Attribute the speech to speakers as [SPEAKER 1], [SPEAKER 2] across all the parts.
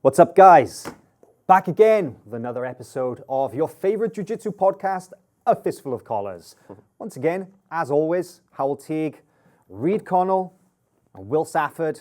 [SPEAKER 1] What's up, guys? Back again with another episode of your favorite Jiu-Jitsu podcast, A Fistful of Collars. Once again, as always, Howell Teague, Reed Connell, and Will Safford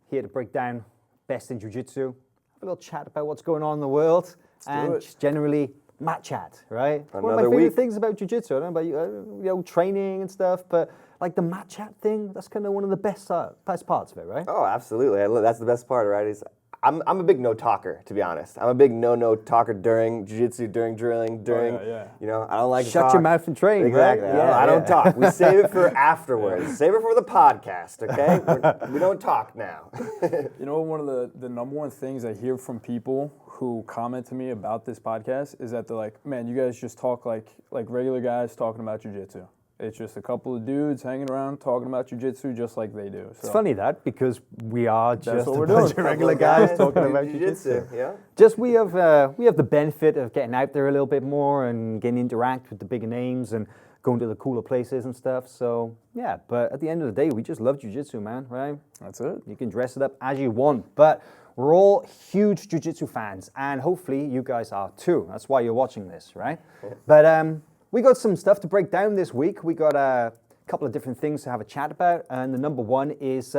[SPEAKER 1] here to break down best in Jiu-Jitsu, have a little chat about what's going on in the world, and just generally mat chat, right? One of my favorite things about Jiu-Jitsu, I don't know about you, training and stuff, but like the mat chat thing, that's kind of one of the best parts of it, right?
[SPEAKER 2] Oh, absolutely. That's the best part, right? I'm a big no talker, to be honest. I'm a big no talker during jiu-jitsu, during drilling, you know, I don't like to talk.
[SPEAKER 1] Shut your mouth and train.
[SPEAKER 2] Exactly.
[SPEAKER 1] Right?
[SPEAKER 2] I don't talk. We save it for afterwards. Save it for the podcast, okay? We don't talk now.
[SPEAKER 3] You know, one of the number one things I hear from people who comment to me about this podcast is that they're like, man, you guys just talk like regular guys talking about jiu-jitsu. It's just a couple of dudes hanging around talking about jiu-jitsu just like they do. So
[SPEAKER 1] it's funny that because we are just
[SPEAKER 3] what we're
[SPEAKER 1] a bunch
[SPEAKER 3] doing.
[SPEAKER 1] of regular guys talking about jiu-jitsu.
[SPEAKER 2] Yeah.
[SPEAKER 1] Just we have the benefit of getting out there a little bit more and getting to interact with the bigger names and going to the cooler places and stuff. So yeah, but at the end of the day, we just love jiu-jitsu, man, right?
[SPEAKER 3] That's it.
[SPEAKER 1] You can dress it up as you want, but we're all huge jiu-jitsu fans, and hopefully you guys are too. That's why you're watching this, right? But we got some stuff to break down this week. We got a couple of different things to have a chat about, and the number one is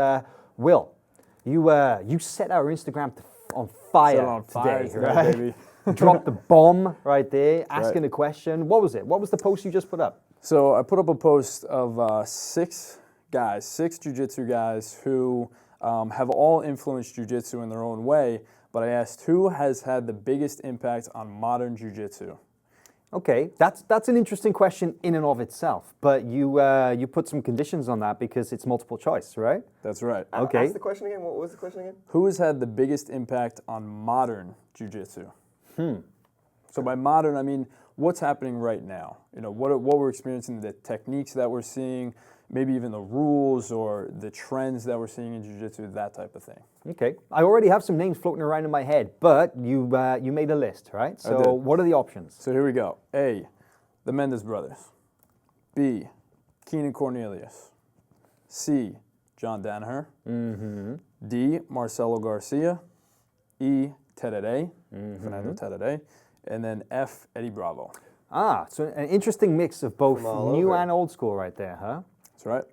[SPEAKER 1] Will. You set our Instagram on fire today, right? Baby. Dropped the bomb right there, asking a question. What was it? What was the post you just put up?
[SPEAKER 3] So I put up a post of six jiu-jitsu guys who have all influenced jiu-jitsu in their own way, but I asked who has had the biggest impact on modern jiu-jitsu.
[SPEAKER 1] Okay, that's an interesting question in and of itself, but you put some conditions on that because it's multiple choice, right?
[SPEAKER 3] That's right.
[SPEAKER 1] Okay.
[SPEAKER 2] Ask the question again. What was the question again?
[SPEAKER 3] Who has had the biggest impact on modern jiu-jitsu? So by modern, I mean what's happening right now. You know, what we're experiencing, the techniques that we're seeing, maybe even the rules or the trends that we're seeing in jiu-jitsu, that type of thing.
[SPEAKER 1] Okay, I already have some names floating around in my head, but you made a list, right? So what are the options?
[SPEAKER 3] So here we go. A, the Mendes brothers. B, Keenan Cornelius. C, John Danaher. D, Marcelo Garcia. E, Terere, Fernando Terere. And then F, Eddie Bravo.
[SPEAKER 1] Ah, so an interesting mix of both new
[SPEAKER 2] over.
[SPEAKER 1] and old school right there, huh?
[SPEAKER 3] That's right.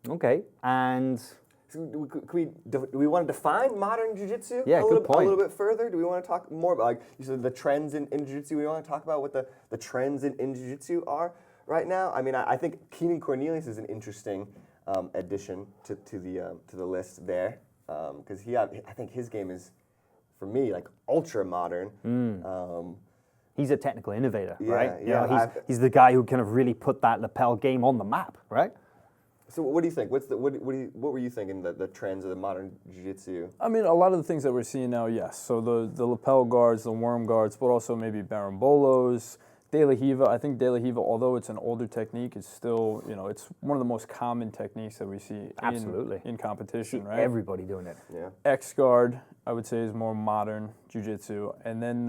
[SPEAKER 1] Okay, and
[SPEAKER 2] So do we want to define modern jiu-jitsu
[SPEAKER 1] Yeah, good point.
[SPEAKER 2] a little bit further? Do we want to talk more about, like you said, the trends in jiu-jitsu? We want to talk about what the trends in jiu-jitsu are right now? I mean, I think Keenan Cornelius is an interesting addition to the list there because I think his game is, for me, like ultra modern.
[SPEAKER 1] he's a technical innovator,
[SPEAKER 2] Yeah,
[SPEAKER 1] right?
[SPEAKER 2] yeah,
[SPEAKER 1] You know, he's the guy who kind of really put that lapel game on the map, right?
[SPEAKER 2] So what do you think? What were you thinking the trends of the modern jiu-jitsu?
[SPEAKER 3] I mean, a lot of the things that we're seeing now, yes. So the lapel guards, the worm guards, but also maybe barambolos, De La Hiva. I think De La Hiva, although it's an older technique, is still, you know, it's one of the most common techniques that we see in competition, right?
[SPEAKER 1] Everybody doing it.
[SPEAKER 2] Yeah.
[SPEAKER 3] X guard, I would say, is more modern jiu-jitsu. And then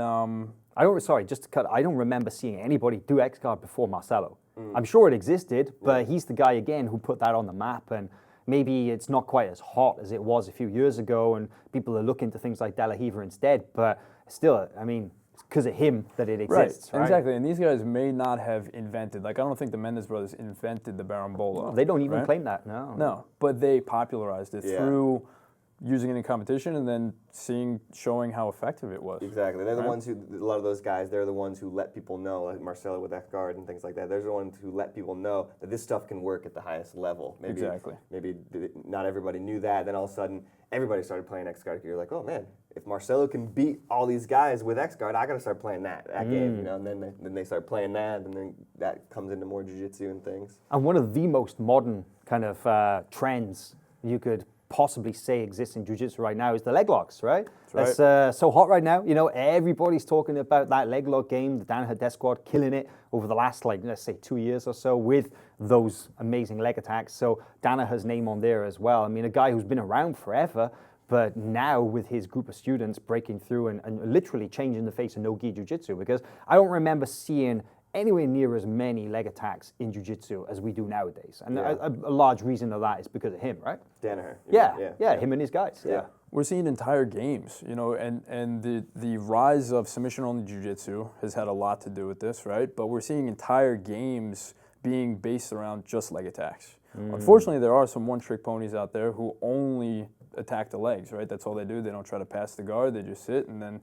[SPEAKER 1] I don't remember seeing anybody do X guard before Marcelo. I'm sure it existed, but he's the guy again who put that on the map, and maybe it's not quite as hot as it was a few years ago, and people are looking to things like De La Hiva instead, but still, I mean, it's because of him that it exists, right?
[SPEAKER 3] Exactly, and these guys may not have invented, like I don't think the Mendes brothers invented the barambolo.
[SPEAKER 1] No, they don't even claim that, no.
[SPEAKER 3] No, but they popularized it through using it in competition and then showing how effective it was.
[SPEAKER 2] Exactly. They're the ones who, a lot of those guys, they're the ones who let people know, like Marcelo with X guard and things like that. They're the ones who let people know that this stuff can work at the highest level. Maybe not everybody knew that. Then all of a sudden, everybody started playing X guard. You're like, oh man, if Marcelo can beat all these guys with X guard, I gotta start playing that game, you know. And then they start playing that, and then that comes into more jiu-jitsu and things.
[SPEAKER 1] And one of the most modern kind of trends you could possibly say exists in jiu-jitsu right now is the leg locks, right?
[SPEAKER 3] That's
[SPEAKER 1] That's so hot right now. You know, everybody's talking about that leg lock game, the Danaher Death Squad killing it over the last, like, let's say 2 years or so with those amazing leg attacks. So Danaher's name on there as well. I mean, a guy who's been around forever, but now with his group of students breaking through and literally changing the face of no-gi jiu-jitsu, because I don't remember seeing anywhere near as many leg attacks in jiu-jitsu as we do nowadays. And a large reason of that is because of him, right?
[SPEAKER 2] Danaher.
[SPEAKER 1] Yeah, him and his guys. Yeah.
[SPEAKER 3] we're seeing entire games, you know, and the rise of submission-only jiu-jitsu has had a lot to do with this, right? But we're seeing entire games being based around just leg attacks. Unfortunately, there are some one-trick ponies out there who only attack the legs, right? That's all they do. They don't try to pass the guard. They just sit and then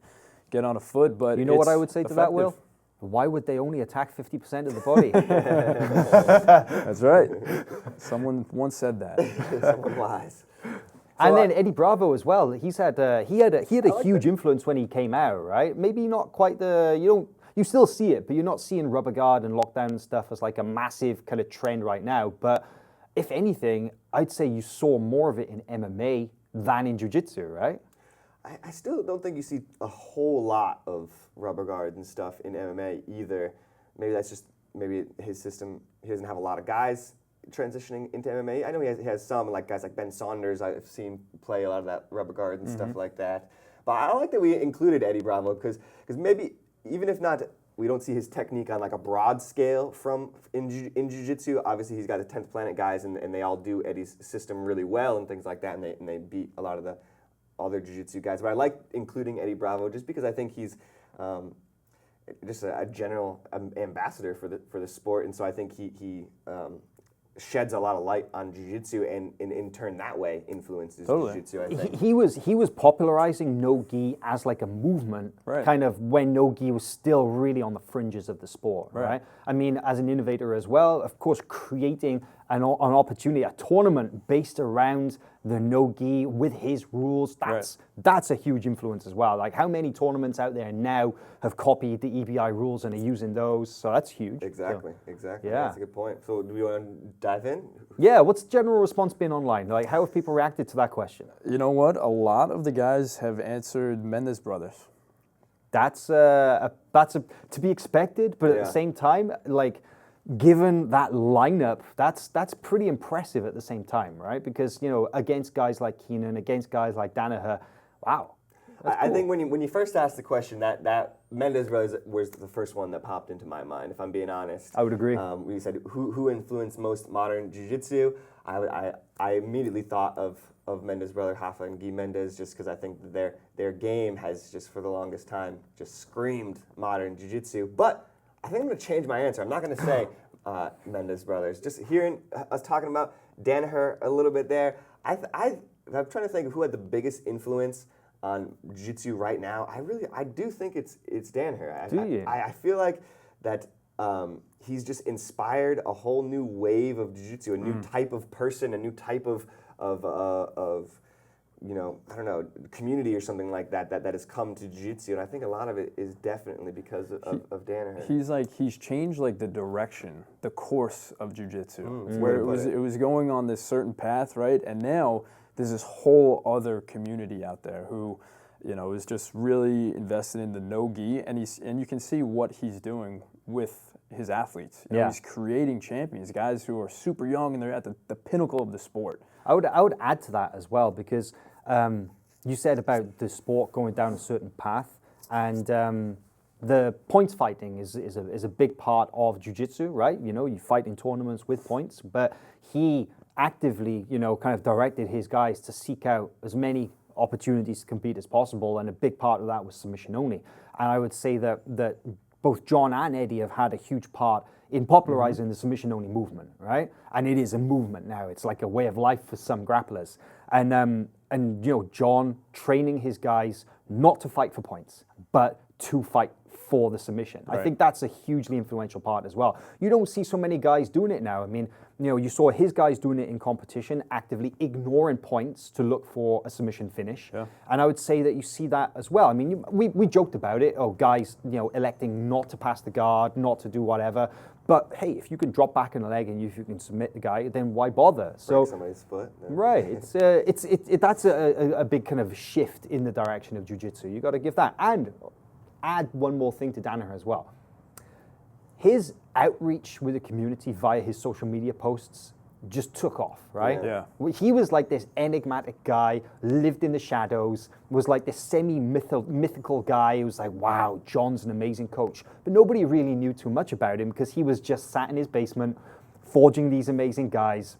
[SPEAKER 3] get on a foot. But
[SPEAKER 1] you know what I would say
[SPEAKER 3] effective.
[SPEAKER 1] to that, Will? Why would they only attack 50% of the body?
[SPEAKER 3] That's right. Someone once said that.
[SPEAKER 2] Someone wise.
[SPEAKER 1] And then Eddie Bravo as well. He had a huge influence when he came out, right? Maybe not quite you still see it, but you're not seeing rubber guard and lockdown and stuff as like a massive kind of trend right now. But if anything, I'd say you saw more of it in MMA than in Jiu-Jitsu, right?
[SPEAKER 2] I still don't think you see a whole lot of rubber guard and stuff in MMA either. Maybe that's just his system. He doesn't have a lot of guys transitioning into MMA. I know he has some, like guys like Ben Saunders. I've seen play a lot of that rubber guard and stuff like that. But I like that we included Eddie Bravo because maybe even if not, we don't see his technique on like a broad scale in Jiu-Jitsu. Obviously, he's got the 10th Planet guys, and they all do Eddie's system really well and things like that, and they beat a lot of the other Jiu-Jitsu guys. But I like including Eddie Bravo just because I think he's just a general ambassador for the sport, and so I think he sheds a lot of light on Jiu-Jitsu and in turn that way influences Jiu-Jitsu, I think.
[SPEAKER 1] He was popularizing no-gi as like a movement,
[SPEAKER 3] right,
[SPEAKER 1] kind of when no-gi was still really on the fringes of the sport, right? I mean, as an innovator as well, of course, creating an opportunity, a tournament based around the no-gi with his rules, that's a huge influence as well. Like how many tournaments out there now have copied the EBI rules and are using those, so that's huge.
[SPEAKER 2] Exactly.
[SPEAKER 1] Yeah.
[SPEAKER 2] That's a good point. So do we want to dive in?
[SPEAKER 1] Yeah, what's the general response been online? Like how have people reacted to that question?
[SPEAKER 3] You know what? A lot of the guys have answered Mendes brothers.
[SPEAKER 1] That's to be expected, but at the same time, like, given that lineup, that's pretty impressive at the same time, right? Because, you know, against guys like Keenan, against guys like Danaher, wow.
[SPEAKER 2] I think when you first asked the question, that Mendes was the first one that popped into my mind, if I'm being honest.
[SPEAKER 1] I would agree.
[SPEAKER 2] We said, who influenced most modern Jiu-Jitsu? I immediately thought of Mendes' brother, Rafa and Guy Mendes, just because I think their game has just for the longest time just screamed modern Jiu-Jitsu. But I think I'm going to change my answer. I'm not going to say Mendes brothers. Just hearing us talking about Danaher a little bit there, I'm trying to think of who had the biggest influence on Jiu-Jitsu right now. I do think it's Danaher.
[SPEAKER 1] Do you?
[SPEAKER 2] I feel like that he's just inspired a whole new wave of Jiu-Jitsu, a new type of person, a new type of you know, I don't know, community or something like that has come to Jiu-Jitsu, and I think a lot of it is definitely because of Danaher.
[SPEAKER 3] He's changed like the direction, the course of Jiu-Jitsu, where it was going on this certain path, right? And now there's this whole other community out there who, you know, is just really invested in the no-gi, and you can see what he's doing with his athletes. You know, he's creating champions, guys who are super young and they're at the pinnacle of the sport.
[SPEAKER 1] I would add to that as well, because you said about the sport going down a certain path, and the points fighting is a big part of Jiu-Jitsu, right? You know, you fight in tournaments with points, but he actively, you know, kind of directed his guys to seek out as many opportunities to compete as possible, and a big part of that was submission only. And I would say that both John and Eddie have had a huge part in popularizing the submission-only movement, right? And it is a movement now. It's like a way of life for some grapplers. And you know, John training his guys not to fight for points, but to fight for the submission.
[SPEAKER 3] Right.
[SPEAKER 1] I think that's a hugely influential part as well. You don't see so many guys doing it now. I mean, you know, you saw his guys doing it in competition, actively ignoring points to look for a submission finish. Yeah. And I would say that you see that as well. I mean, we joked about it. Oh, guys, you know, electing not to pass the guard, not to do whatever. But hey, if you can drop back in a leg and if you can submit the guy, then why bother?
[SPEAKER 2] So somebody's foot. Yeah.
[SPEAKER 1] Right. That's a big kind of shift in the direction of Jiu-Jitsu. You got to give that. And add one more thing to Danaher as well. His outreach with the community via his social media posts just took off, right?
[SPEAKER 3] Yeah.
[SPEAKER 1] He was like this enigmatic guy, lived in the shadows, was like this semi-mythical guy who was like, wow, John's an amazing coach. But nobody really knew too much about him because he was just sat in his basement, forging these amazing guys,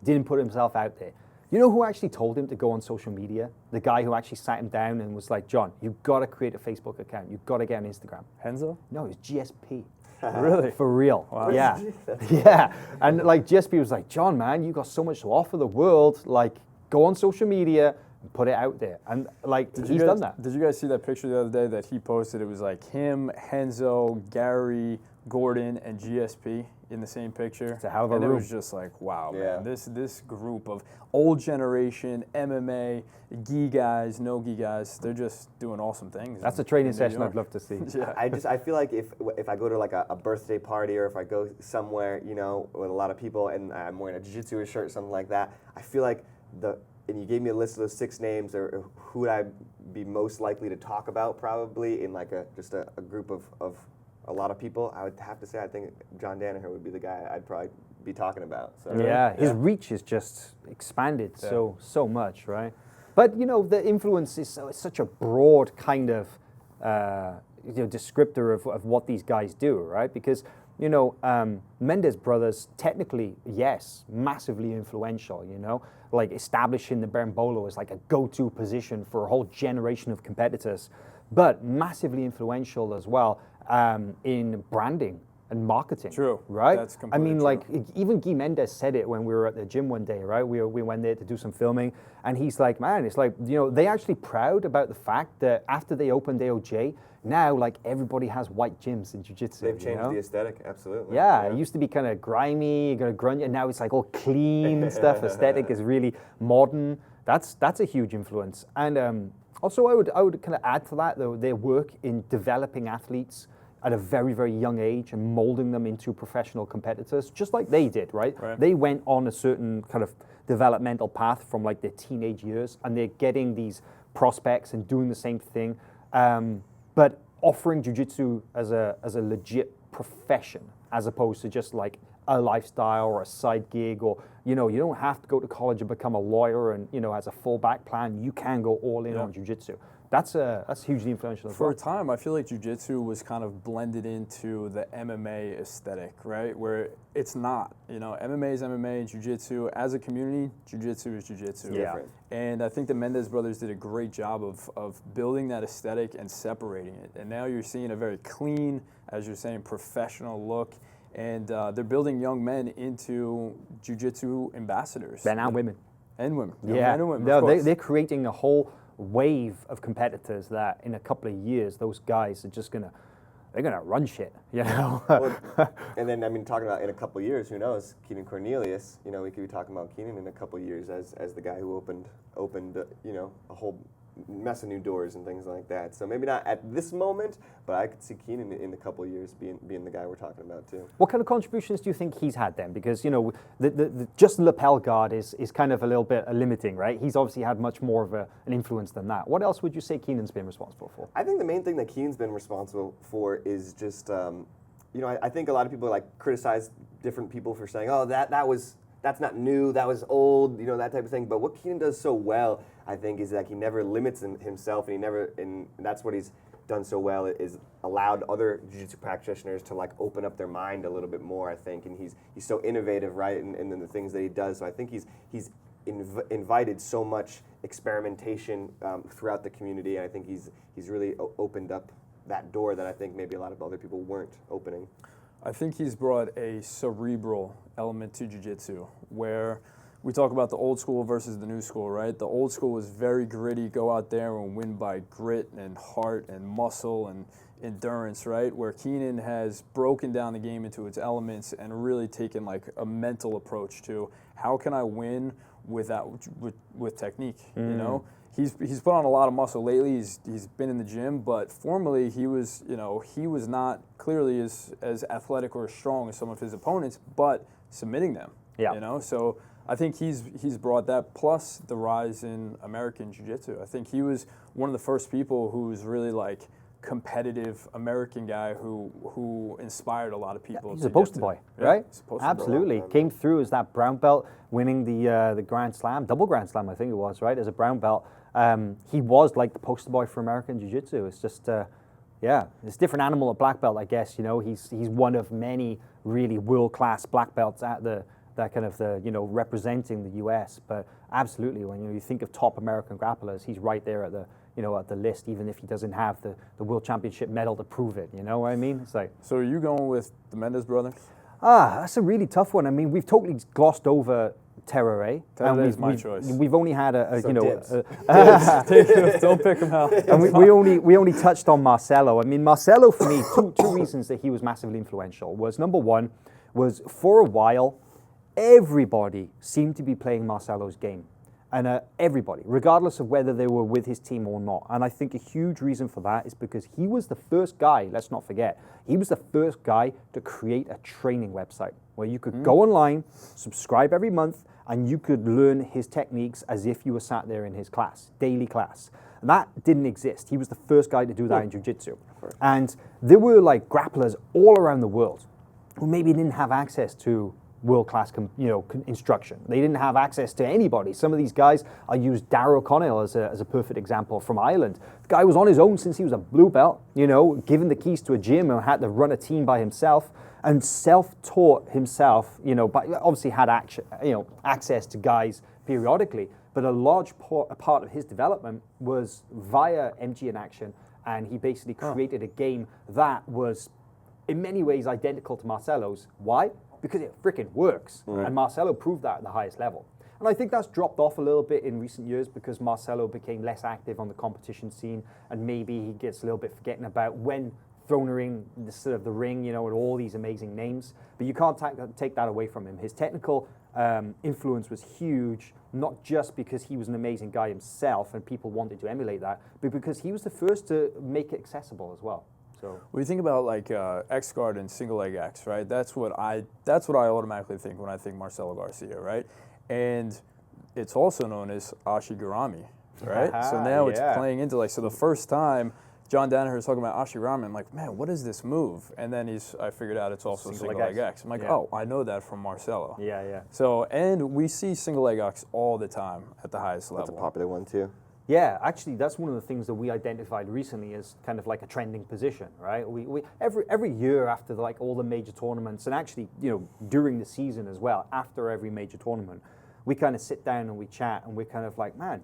[SPEAKER 1] didn't put himself out there. You know who actually told him to go on social media? The guy who actually sat him down and was like, John, you've got to create a Facebook account. You've got to get on Instagram.
[SPEAKER 3] Henzo?
[SPEAKER 1] No, it was GSP.
[SPEAKER 3] Really?
[SPEAKER 1] For real.
[SPEAKER 3] Wow.
[SPEAKER 1] Yeah. Yeah. And like GSP was like, John, man, you got so much to offer the world. Like, go on social media and put it out there. And like, he's done that.
[SPEAKER 3] Did you guys see that picture the other day that he posted? It was like him, Henzo, Gary, Gordon, and GSP in the same picture.
[SPEAKER 1] It's a hell of a
[SPEAKER 3] and
[SPEAKER 1] room.
[SPEAKER 3] it was just like, wow, man. This group of old generation MMA, gi guys, no gi guys, they're just doing awesome things.
[SPEAKER 1] That's a training session I'd love to see.
[SPEAKER 3] Yeah.
[SPEAKER 2] I feel like if I go to like a birthday party or if I go somewhere, you know, with a lot of people and I'm wearing a Jiu-Jitsu shirt or something like that, I feel like and you gave me a list of those 6 names, or who would I be most likely to talk about probably in like just a group of a lot of people, I would have to say I think John Danaher would be the guy I'd probably be talking about. So,
[SPEAKER 1] yeah, his reach is just expanded so much, right? But you know, the influence is such a broad kind of descriptor of what these guys do, right? Because you know, Mendes brothers, technically, yes, massively influential, you know, like establishing the berimbolo as like a go-to position for a whole generation of competitors, but massively influential as well in branding and marketing.
[SPEAKER 3] True.
[SPEAKER 1] Right?
[SPEAKER 3] That's
[SPEAKER 1] I
[SPEAKER 3] completely
[SPEAKER 1] mean,
[SPEAKER 3] true.
[SPEAKER 1] like, even Guy Mendes said it when we were at the gym one day, right? We went there to do some filming, and he's like, man, it's like, you know, they're actually proud about the fact that after they opened AOJ, now, like, everybody has white gyms in Jiu-Jitsu.
[SPEAKER 2] They've changed the aesthetic, absolutely.
[SPEAKER 1] Yeah, it used to be kind of grimy, kind of grungy, and now it's like all clean and stuff. Aesthetic is really modern. That's a huge influence. And also, I would kind of add to that, though, their work in developing athletes at a very, very young age and molding them into professional competitors, just like they did, right? They went on a certain kind of developmental path from like their teenage years, and they're getting these prospects and doing the same thing, but offering jiu-jitsu as a legit profession, as opposed to just like a lifestyle or a side gig, or, you know, you don't have to go to college and become a lawyer and, you know, as a fallback plan, you can go all in on jiu-jitsu. That's hugely influential as well.
[SPEAKER 3] For a time, I feel like jiu-jitsu was kind of blended into the MMA aesthetic, right? Where it's not, you know, MMA is MMA and jiu-jitsu. As a community, jiu-jitsu is jiu-jitsu.
[SPEAKER 1] Yeah.
[SPEAKER 3] And I think the Mendes brothers did a great job of building that aesthetic and separating it. And now you're seeing a very clean, as you're saying, professional look. And they're building young men into jiu-jitsu ambassadors.
[SPEAKER 1] Men and women.
[SPEAKER 3] And women.
[SPEAKER 1] Yeah.
[SPEAKER 3] Men and women,
[SPEAKER 1] No, they're creating a whole wave of competitors that in a couple of years, those guys are just they're gonna run shit, you know?
[SPEAKER 2] And then, I mean, talking about in a couple of years, who knows, Keenan Cornelius, you know, we could be talking about Keenan in a couple of years as the guy who opened you know, a whole mess of new doors and things like that. So maybe not at this moment, but I could see Keenan in a couple of years being the guy we're talking about too.
[SPEAKER 1] What kind of contributions do you think he's had then? Because, you know, the just lapel guard is kind of a little bit limiting, right? He's obviously had much more of an influence than that. What else would you say Keenan's been responsible for?
[SPEAKER 2] I think the main thing that Keenan's been responsible for is just, you know, I think a lot of people like criticize different people for saying, oh, that's not new, that was old, you know, that type of thing. But what Keenan does so well, I think, is that he never limits himself, and that's what he's done so well, is allowed other jiu-jitsu practitioners to like open up their mind a little bit more, I think. And he's so innovative, right, in the things that he does. So I think he's invited so much experimentation throughout the community, and I think he's really opened up that door that I think maybe a lot of other people weren't opening.
[SPEAKER 3] I think he's brought a cerebral element to jiu-jitsu, where we talk about the old school versus the new school, right? The old school was very gritty, go out there and win by grit and heart and muscle and endurance, right? Where Keenan has broken down the game into its elements and really taken like a mental approach to how can I win with technique, you know? He's put on a lot of muscle lately. He's been in the gym, but formerly he was not clearly as athletic or as strong as some of his opponents, but submitting them.
[SPEAKER 1] Yeah.
[SPEAKER 3] You know, so I think he's brought that, plus the rise in American Jiu-Jitsu. I think he was one of the first people who was really like competitive American guy who inspired a lot of people.
[SPEAKER 1] He's a poster boy, right? Absolutely.
[SPEAKER 2] boy.
[SPEAKER 1] Came through as that brown belt, winning the Grand Slam, double Grand Slam, I think it was, right? As a brown belt. He was like the poster boy for American Jiu-Jitsu. It's just, it's a different animal at black belt, I guess. You know, he's one of many really world-class black belts at the that kind of the, representing the US. But absolutely, when you think of top American grapplers, he's right there at the, at the list, even if he doesn't have the World Championship medal to prove it. You know what I mean? It's like.
[SPEAKER 3] So are you going with the Mendes brothers?
[SPEAKER 1] That's a really tough one. I mean, we've totally glossed over Terere.
[SPEAKER 3] Terere is my choice.
[SPEAKER 1] We've only had
[SPEAKER 3] Dibs. Don't pick him out.
[SPEAKER 1] And we only touched on Marcelo. I mean, Marcelo for me, two reasons that he was massively influential was, number one, was for a while, everybody seemed to be playing Marcelo's game. And everybody, regardless of whether they were with his team or not. And I think a huge reason for that is because he was the first guy, let's not forget, he was the first guy to create a training website where you could go online, subscribe every month, and you could learn his techniques as if you were sat there in his class, daily class. And that didn't exist. He was the first guy to do that in Jiu-Jitsu. And there were like grapplers all around the world who maybe didn't have access to world-class, instruction. They didn't have access to anybody. Some of these guys, I use Darragh O'Connell as a perfect example from Ireland. The guy was on his own since he was a blue belt, given the keys to a gym and had to run a team by himself and self-taught himself, but obviously had access to guys periodically. But a large part of his development was via MG in Action, and he basically created a game that was in many ways identical to Marcelo's. Why? Because it freaking works. And Marcelo proved that at the highest level. And I think that's dropped off a little bit in recent years because Marcelo became less active on the competition scene, and maybe he gets a little bit forgetting about when thrown the sort of the ring, with all these amazing names. But you can't take that away from him. His technical influence was huge, not just because he was an amazing guy himself and people wanted to emulate that, but because he was the first to make it accessible as well. So
[SPEAKER 3] when you think about like X guard and single leg X, right? That's what I automatically think when I think Marcelo Garcia, right? And it's also known as Ashigurami, right? So now it's playing into so the first time John Danaher was talking about Ashigurami, I'm like, man, what is this move? And then I figured out it's also single leg X. I'm like, oh, I know that from Marcelo.
[SPEAKER 1] Yeah.
[SPEAKER 3] So, and we see single leg X all the time at the highest level.
[SPEAKER 2] That's a popular one too.
[SPEAKER 1] Yeah, actually, that's one of the things that we identified recently as kind of like a trending position, right? We every year after all the major tournaments, and actually, during the season as well, after every major tournament, we kind of sit down and we chat, and we're kind of like, man,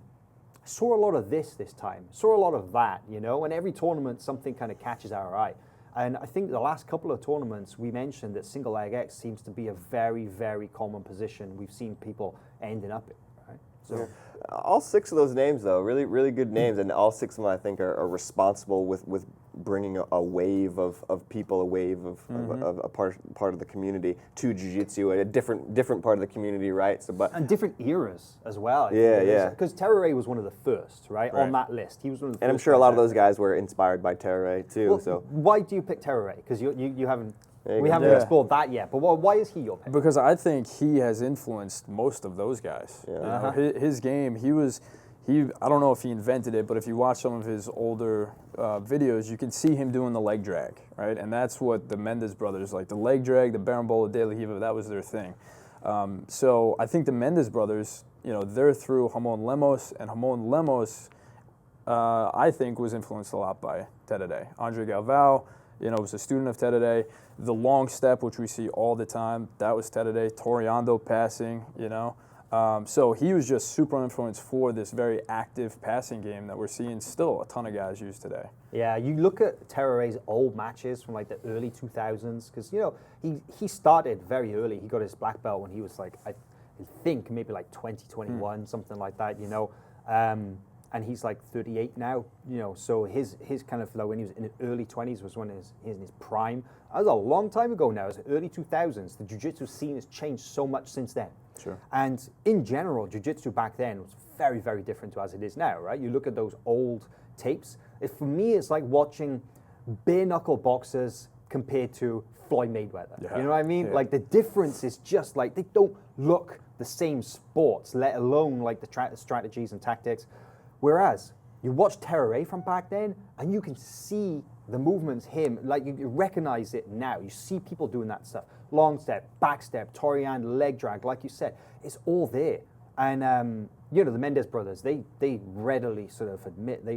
[SPEAKER 1] I saw a lot of this time, saw a lot of that, and every tournament something kind of catches our eye. And I think the last couple of tournaments we mentioned that single leg X seems to be a very, very common position we've seen people ending up in, right? So.
[SPEAKER 2] All six of those names, though, really, really good names, and all six of them, I think, are responsible with bringing a wave of people, a wave of a part of the community to Jiu-Jitsu, a different part of the community, right?
[SPEAKER 1] And different eras as well.
[SPEAKER 2] Yeah.
[SPEAKER 1] Because Terere was one of the first, right, on that list. He was one of the first.
[SPEAKER 2] And I'm sure a lot of those guys were inspired by Terere too.
[SPEAKER 1] Well,
[SPEAKER 2] so
[SPEAKER 1] why do you pick Terere? Because you haven't. We haven't explored that yet, but why is he your pick?
[SPEAKER 3] Because I think he has influenced most of those guys.
[SPEAKER 2] Yeah.
[SPEAKER 3] His game, I don't know if he invented it, but if you watch some of his older videos, you can see him doing the leg drag, right? And that's what the Mendes brothers, like the leg drag, the Berimbola de la Hiva, that was their thing. So I think the Mendes brothers, they're through Ramon Lemos, and Ramon Lemos, I think, was influenced a lot by Terere. Andre Galvao, was a student of Terere. The long step, which we see all the time, that was Terere. Toreando passing, So he was just super influenced for this very active passing game that we're seeing still a ton of guys use today.
[SPEAKER 1] Yeah, you look at Terere's old matches from the early 2000s, because, he started very early. He got his black belt when he was I think maybe 20, 21, something like that, and he's 38 now, so his kind of when he was in his early 20s was when he was in his prime. That was a long time ago now. It was the early 2000s. The jiu-jitsu scene has changed so much since then.
[SPEAKER 3] Sure.
[SPEAKER 1] And in general, jiu-jitsu back then was very, very different to as it is now, right? You look at those old tapes. For me, it's like watching bare knuckle boxers compared to Floyd Mayweather.
[SPEAKER 3] Yeah.
[SPEAKER 1] You know what I mean?
[SPEAKER 3] Yeah.
[SPEAKER 1] The difference is just they don't look the same sports, let alone the strategies and tactics. Whereas you watch Terere from back then, and you can see the movements, you recognize it now. You see people doing that stuff. Long step, back step, Toreando, leg drag, like you said. It's all there. And, the Mendes brothers, they readily sort of admit, they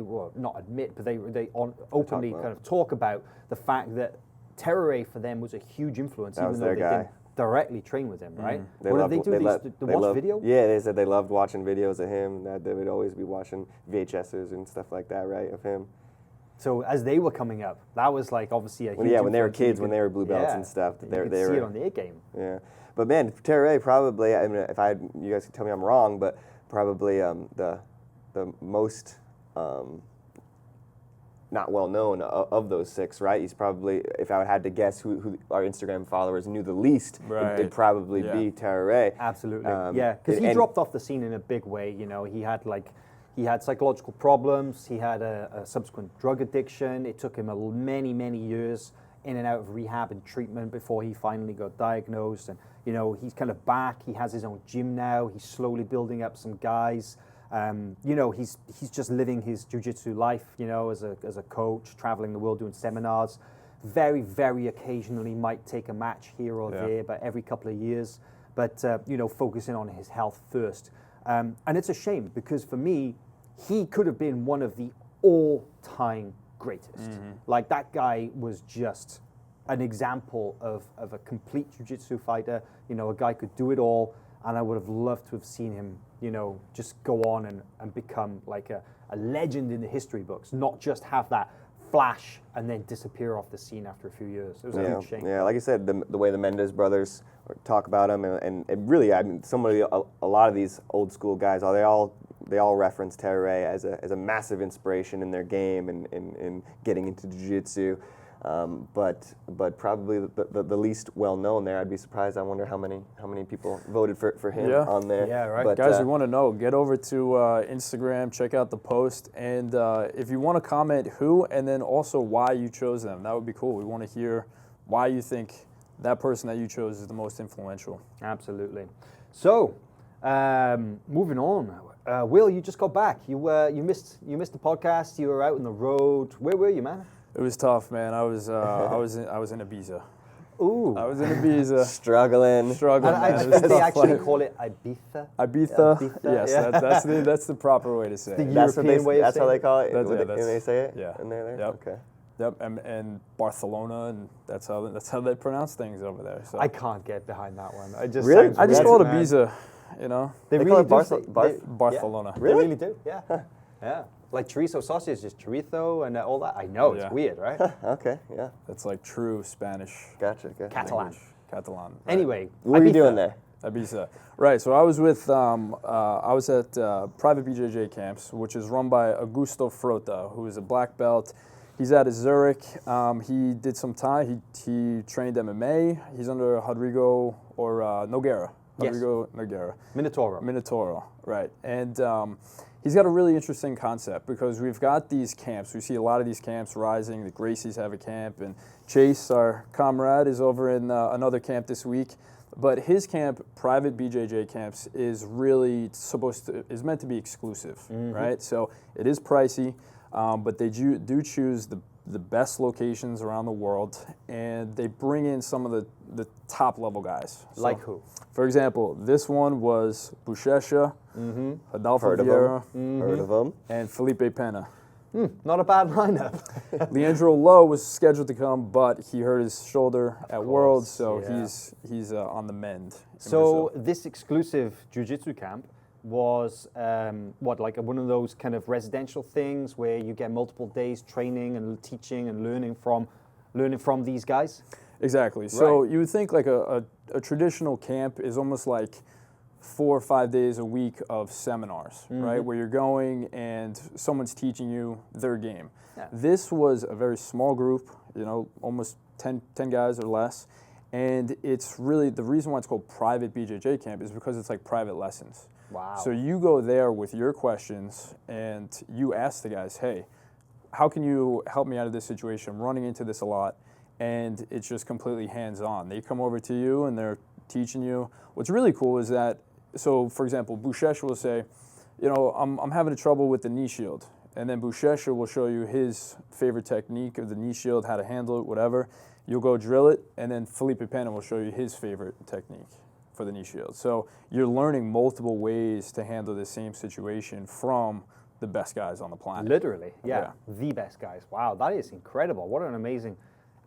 [SPEAKER 1] openly kind of talk about the fact that Terere for them was a huge influence.
[SPEAKER 2] That was their guy.
[SPEAKER 1] directly train with him, right?
[SPEAKER 2] They
[SPEAKER 1] What
[SPEAKER 2] loved-
[SPEAKER 1] did they do?
[SPEAKER 2] they
[SPEAKER 1] They
[SPEAKER 2] loved-
[SPEAKER 1] used to
[SPEAKER 2] they
[SPEAKER 1] watch
[SPEAKER 2] loved-
[SPEAKER 1] video?
[SPEAKER 2] Yeah, they said they loved watching videos of him. That they would always be watching VHSs and stuff like that, right, of him.
[SPEAKER 1] So as they were coming up, that was like obviously a huge
[SPEAKER 2] When they were
[SPEAKER 1] influence, and you
[SPEAKER 2] kids, when
[SPEAKER 1] could-
[SPEAKER 2] they were blue belts
[SPEAKER 1] yeah,
[SPEAKER 2] and stuff, that
[SPEAKER 1] you
[SPEAKER 2] they
[SPEAKER 1] could
[SPEAKER 2] they
[SPEAKER 1] see
[SPEAKER 2] were
[SPEAKER 1] it on their game.
[SPEAKER 2] Yeah, but man, Terre probably. I mean, if I had, you guys can tell me I'm wrong, but probably the most not well known of those 6, right? He's probably, if I had to guess who our Instagram followers knew the least, it'd probably be Terre.
[SPEAKER 1] Absolutely, yeah, because he dropped off the scene in a big way. You know, he had psychological problems. He had a subsequent drug addiction. It took him many years in and out of rehab and treatment before he finally got diagnosed. And you know, he's kind of back. He has his own gym now. He's slowly building up some guys. You know, he's just living his jiu-jitsu life, you know, as a coach, traveling the world doing seminars. Very occasionally might take a match here or there, but every couple of years. But, you know, focusing on his health first. And it's a shame because for me, he could have been one of the all-time greatest. Like, that guy was just an example of a complete jiu-jitsu fighter. You know, a guy could do it all. And I would have loved to have seen him, you know, just go on and become like a legend in the history books, not just have that flash and then disappear off the scene after a few years. It was a huge shame.
[SPEAKER 2] Yeah, like I said, the way the Mendes brothers talk about him, and really, I mean, a lot of these old school guys, they all reference Terre as a massive inspiration in their game and in getting into jiu-jitsu. But probably the least well known there. I'd be surprised. I wonder how many people voted for him on there.
[SPEAKER 1] Yeah, right.
[SPEAKER 2] But,
[SPEAKER 3] guys, we want to know. Get over to Instagram, check out the post, and if you want to comment who and then also why you chose them, that would be cool. We want to hear why you think that person that you chose is the most influential.
[SPEAKER 1] Absolutely. So, moving on. Will, you just got back. You missed the podcast. You were out on the road. Where were you, man?
[SPEAKER 3] It was tough, man. I was in Ibiza.
[SPEAKER 1] Ooh.
[SPEAKER 3] I was in Ibiza.
[SPEAKER 2] struggling.
[SPEAKER 1] And I think they actually call it Ibiza.
[SPEAKER 3] Ibiza.
[SPEAKER 1] Ibiza,
[SPEAKER 3] Yes,
[SPEAKER 1] yeah.
[SPEAKER 3] that's the proper way to say it.
[SPEAKER 1] European way of
[SPEAKER 2] That's how
[SPEAKER 1] saying
[SPEAKER 2] they call it.
[SPEAKER 3] That's- yeah,
[SPEAKER 2] when
[SPEAKER 3] that's-
[SPEAKER 2] they say it.
[SPEAKER 3] yeah.
[SPEAKER 2] And they're there.
[SPEAKER 3] Yep.
[SPEAKER 2] Okay.
[SPEAKER 3] Yep, and Barcelona, and that's how they pronounce things over there. So
[SPEAKER 1] I can't get behind that one. I just
[SPEAKER 2] Really?
[SPEAKER 1] sounds
[SPEAKER 3] I just
[SPEAKER 1] weird,
[SPEAKER 3] call it
[SPEAKER 1] man.
[SPEAKER 3] Ibiza, you know.
[SPEAKER 1] They
[SPEAKER 2] They
[SPEAKER 1] really
[SPEAKER 2] call it
[SPEAKER 1] do.
[SPEAKER 3] Barcelona.
[SPEAKER 1] Yeah, they really do. Yeah. Yeah. Like chorizo sausage is chorizo and all that. I know it's
[SPEAKER 3] Yeah.
[SPEAKER 1] weird, right?
[SPEAKER 2] Okay. Yeah.
[SPEAKER 3] That's like true Spanish.
[SPEAKER 2] Gotcha.
[SPEAKER 1] Catalan.
[SPEAKER 3] language. Catalan. Right.
[SPEAKER 1] Anyway,
[SPEAKER 2] What were you
[SPEAKER 1] Ibiza.
[SPEAKER 2] doing there?
[SPEAKER 3] Ibiza. Right, so I was with, I was at private BJJ camps, which is run by Augusto Frota, who is a black belt. He's out of Zurich. He did some time. He trained MMA. He's under Rodrigo or Nogueira.
[SPEAKER 1] Yes.
[SPEAKER 3] Rodrigo Nogueira.
[SPEAKER 1] Minotauro.
[SPEAKER 3] Right. And he's got a really interesting concept because we've got these camps. We see a lot of these camps rising. The Gracies have a camp, and Chase, our comrade, is over in another camp this week. But his camp, private BJJ camps, is really is meant to be exclusive, right? So it is pricey, but they do choose the best locations around the world, and they bring in some of the top level guys. So,
[SPEAKER 1] Like who?
[SPEAKER 3] for example, this one was Buchecha, Adolfo
[SPEAKER 2] Heard of
[SPEAKER 3] Vieira,
[SPEAKER 2] Heard of them?
[SPEAKER 3] and Felipe Pena.
[SPEAKER 1] Not a bad lineup.
[SPEAKER 3] Leandro Lowe was scheduled to come, but he hurt his shoulder at Worlds, so
[SPEAKER 1] yeah.
[SPEAKER 3] he's on the mend. in
[SPEAKER 1] So
[SPEAKER 3] Brazil.
[SPEAKER 1] this exclusive jiu-jitsu camp was like one of those kind of residential things where you get multiple days training and teaching and learning from these guys?
[SPEAKER 3] Exactly. So
[SPEAKER 1] Right.
[SPEAKER 3] you would think like a traditional camp is almost like 4 or 5 days a week of seminars, right? Where you're going and someone's teaching you their game.
[SPEAKER 1] Yeah.
[SPEAKER 3] This was a very small group, you know, almost 10 guys or less. And it's really, the reason why it's called private BJJ camp is because it's like private lessons.
[SPEAKER 1] Wow.
[SPEAKER 3] So you go there with your questions and you ask the guys, hey, how can you help me out of this situation? I'm running into this a lot. And it's just completely hands-on. They come over to you and they're teaching you. What's really cool is that, so for example, Buchecha will say, you know, I'm having trouble with the knee shield. And then Buchecha will show you his favorite technique of the knee shield, how to handle it, whatever. You'll go drill it, and then Felipe Pena will show you his favorite technique for the knee shield. So you're learning multiple ways to handle the same situation from the best guys on the planet.
[SPEAKER 1] Literally, yeah. The best guys. Wow, that is incredible. What an amazing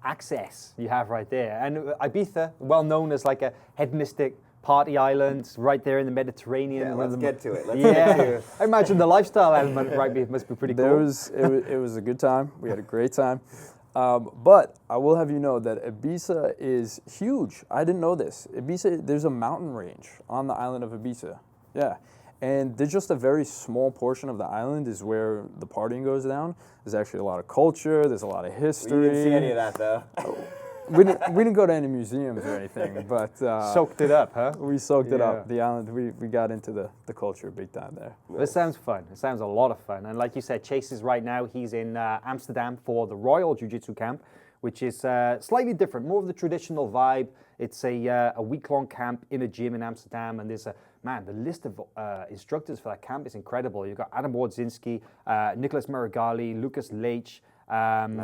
[SPEAKER 1] access you have right there. And Ibiza, well known as like a hedonistic party island right there in the Mediterranean.
[SPEAKER 2] Yeah, let's get to it.
[SPEAKER 1] I imagine the lifestyle element must be pretty cool.
[SPEAKER 3] It was a good time. We had a great time. But I will have you know that Ibiza is huge. I didn't know this. Ibiza, there's a mountain range on the island of Ibiza. Yeah. And there's just a very small portion of the island is where the partying goes down. There's actually a lot of culture. There's a lot of history.
[SPEAKER 2] We didn't see any of that, though.
[SPEAKER 3] We didn't go to any museums or anything, but
[SPEAKER 1] soaked it up, huh?
[SPEAKER 3] We soaked it up. The island, we got into the culture big time there.
[SPEAKER 1] This sounds fun. It sounds a lot of fun. And like you said, Chase is right now. He's in Amsterdam for the Royal Jiu-Jitsu camp, which is slightly different, more of the traditional vibe. It's a week-long camp in a gym in Amsterdam, and there's the list of instructors for that camp is incredible. You've got Adam Wardzinski, Nicholas Maragali, Lucas Leitch,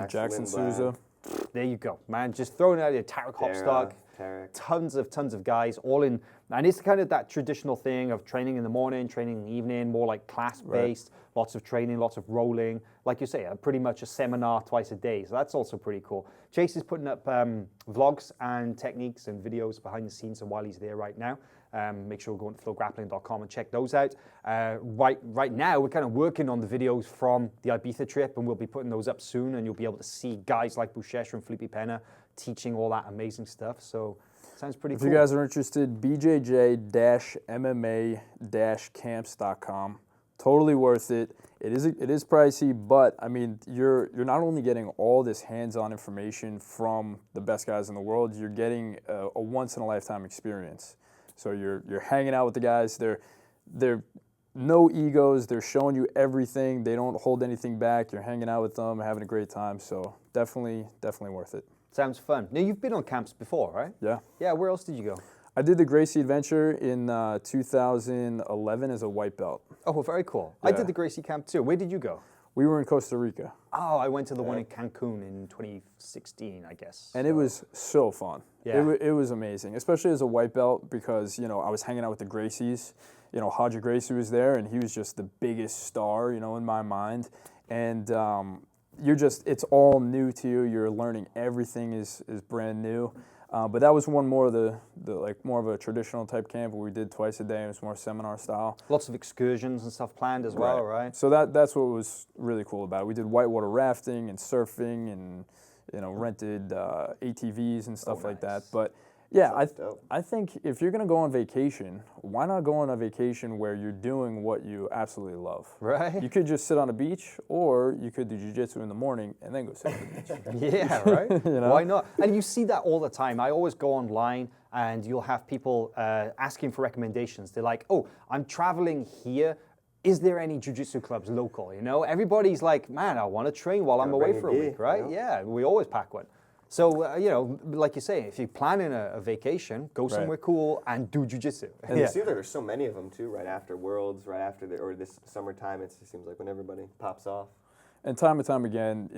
[SPEAKER 3] Jackson Souza.
[SPEAKER 1] There you go, man. Just throwing out there, Tarek Hopstock, tons of guys, all in. And it's kind of that traditional thing of training in the morning, training in the evening, more like class-based, lots of training, lots of rolling. Like you say, pretty much a seminar twice a day. So that's also pretty cool. Chase is putting up vlogs and techniques and videos behind the scenes while he's there right now. Make sure you go to FloGrappling.com and check those out. Right now, we're kind of working on the videos from the Ibiza trip, and we'll be putting those up soon, and you'll be able to see guys like Bouchesh and Felipe Pena teaching all that amazing stuff. So sounds pretty cool.
[SPEAKER 3] If you guys are interested, bjj-mma-camps.com. Totally worth it. It is pricey, but I mean, you're not only getting all this hands-on information from the best guys in the world, you're getting a once-in-a-lifetime experience. So you're hanging out with the guys. They're no egos. They're showing you everything. They don't hold anything back. You're hanging out with them, having a great time. So definitely worth it.
[SPEAKER 1] Sounds fun. Now, you've been on camps before, right?
[SPEAKER 3] Yeah.
[SPEAKER 1] Yeah, where else did you go?
[SPEAKER 3] I did the Gracie Adventure in 2011 as a white belt.
[SPEAKER 1] Oh, very cool.
[SPEAKER 3] Yeah.
[SPEAKER 1] I did the Gracie camp too. Where did you go?
[SPEAKER 3] We were in Costa Rica.
[SPEAKER 1] Oh, I went to the one in Cancun in 2016, I guess.
[SPEAKER 3] And it was so fun.
[SPEAKER 1] Yeah.
[SPEAKER 3] It was amazing, especially as a white belt because, I was hanging out with the Gracies. Haja Gracie was there, and he was just the biggest star, in my mind. And it's all new to you. You're learning everything is brand new. But that was one more of the more of a traditional type camp where we did twice a day. It was more seminar style.
[SPEAKER 1] Lots of excursions and stuff planned as well, right?
[SPEAKER 3] So that's what was really cool about it. We did whitewater rafting and surfing and rented ATVs and stuff like that. But yeah, I think if you're gonna go on vacation, why not go on a vacation where you're doing what you absolutely love?
[SPEAKER 1] Right.
[SPEAKER 3] You could just sit on a beach, or you could do jiu-jitsu in the morning and then go sit on the beach.
[SPEAKER 1] Yeah, right. Why not? And you see that all the time. I always go online and you'll have people asking for recommendations. They're like, "Oh, I'm traveling here. Is there any jiu-jitsu clubs local?" Everybody's like, "Man, I want to train while I'm away for a week," right? Yeah, we always pack one. So, like you say, if you're planning a vacation, go somewhere cool and do jiu-jitsu.
[SPEAKER 2] And you see there's so many of them too, right after Worlds, right after or this summertime, it seems like when everybody pops off.
[SPEAKER 3] And time and time again,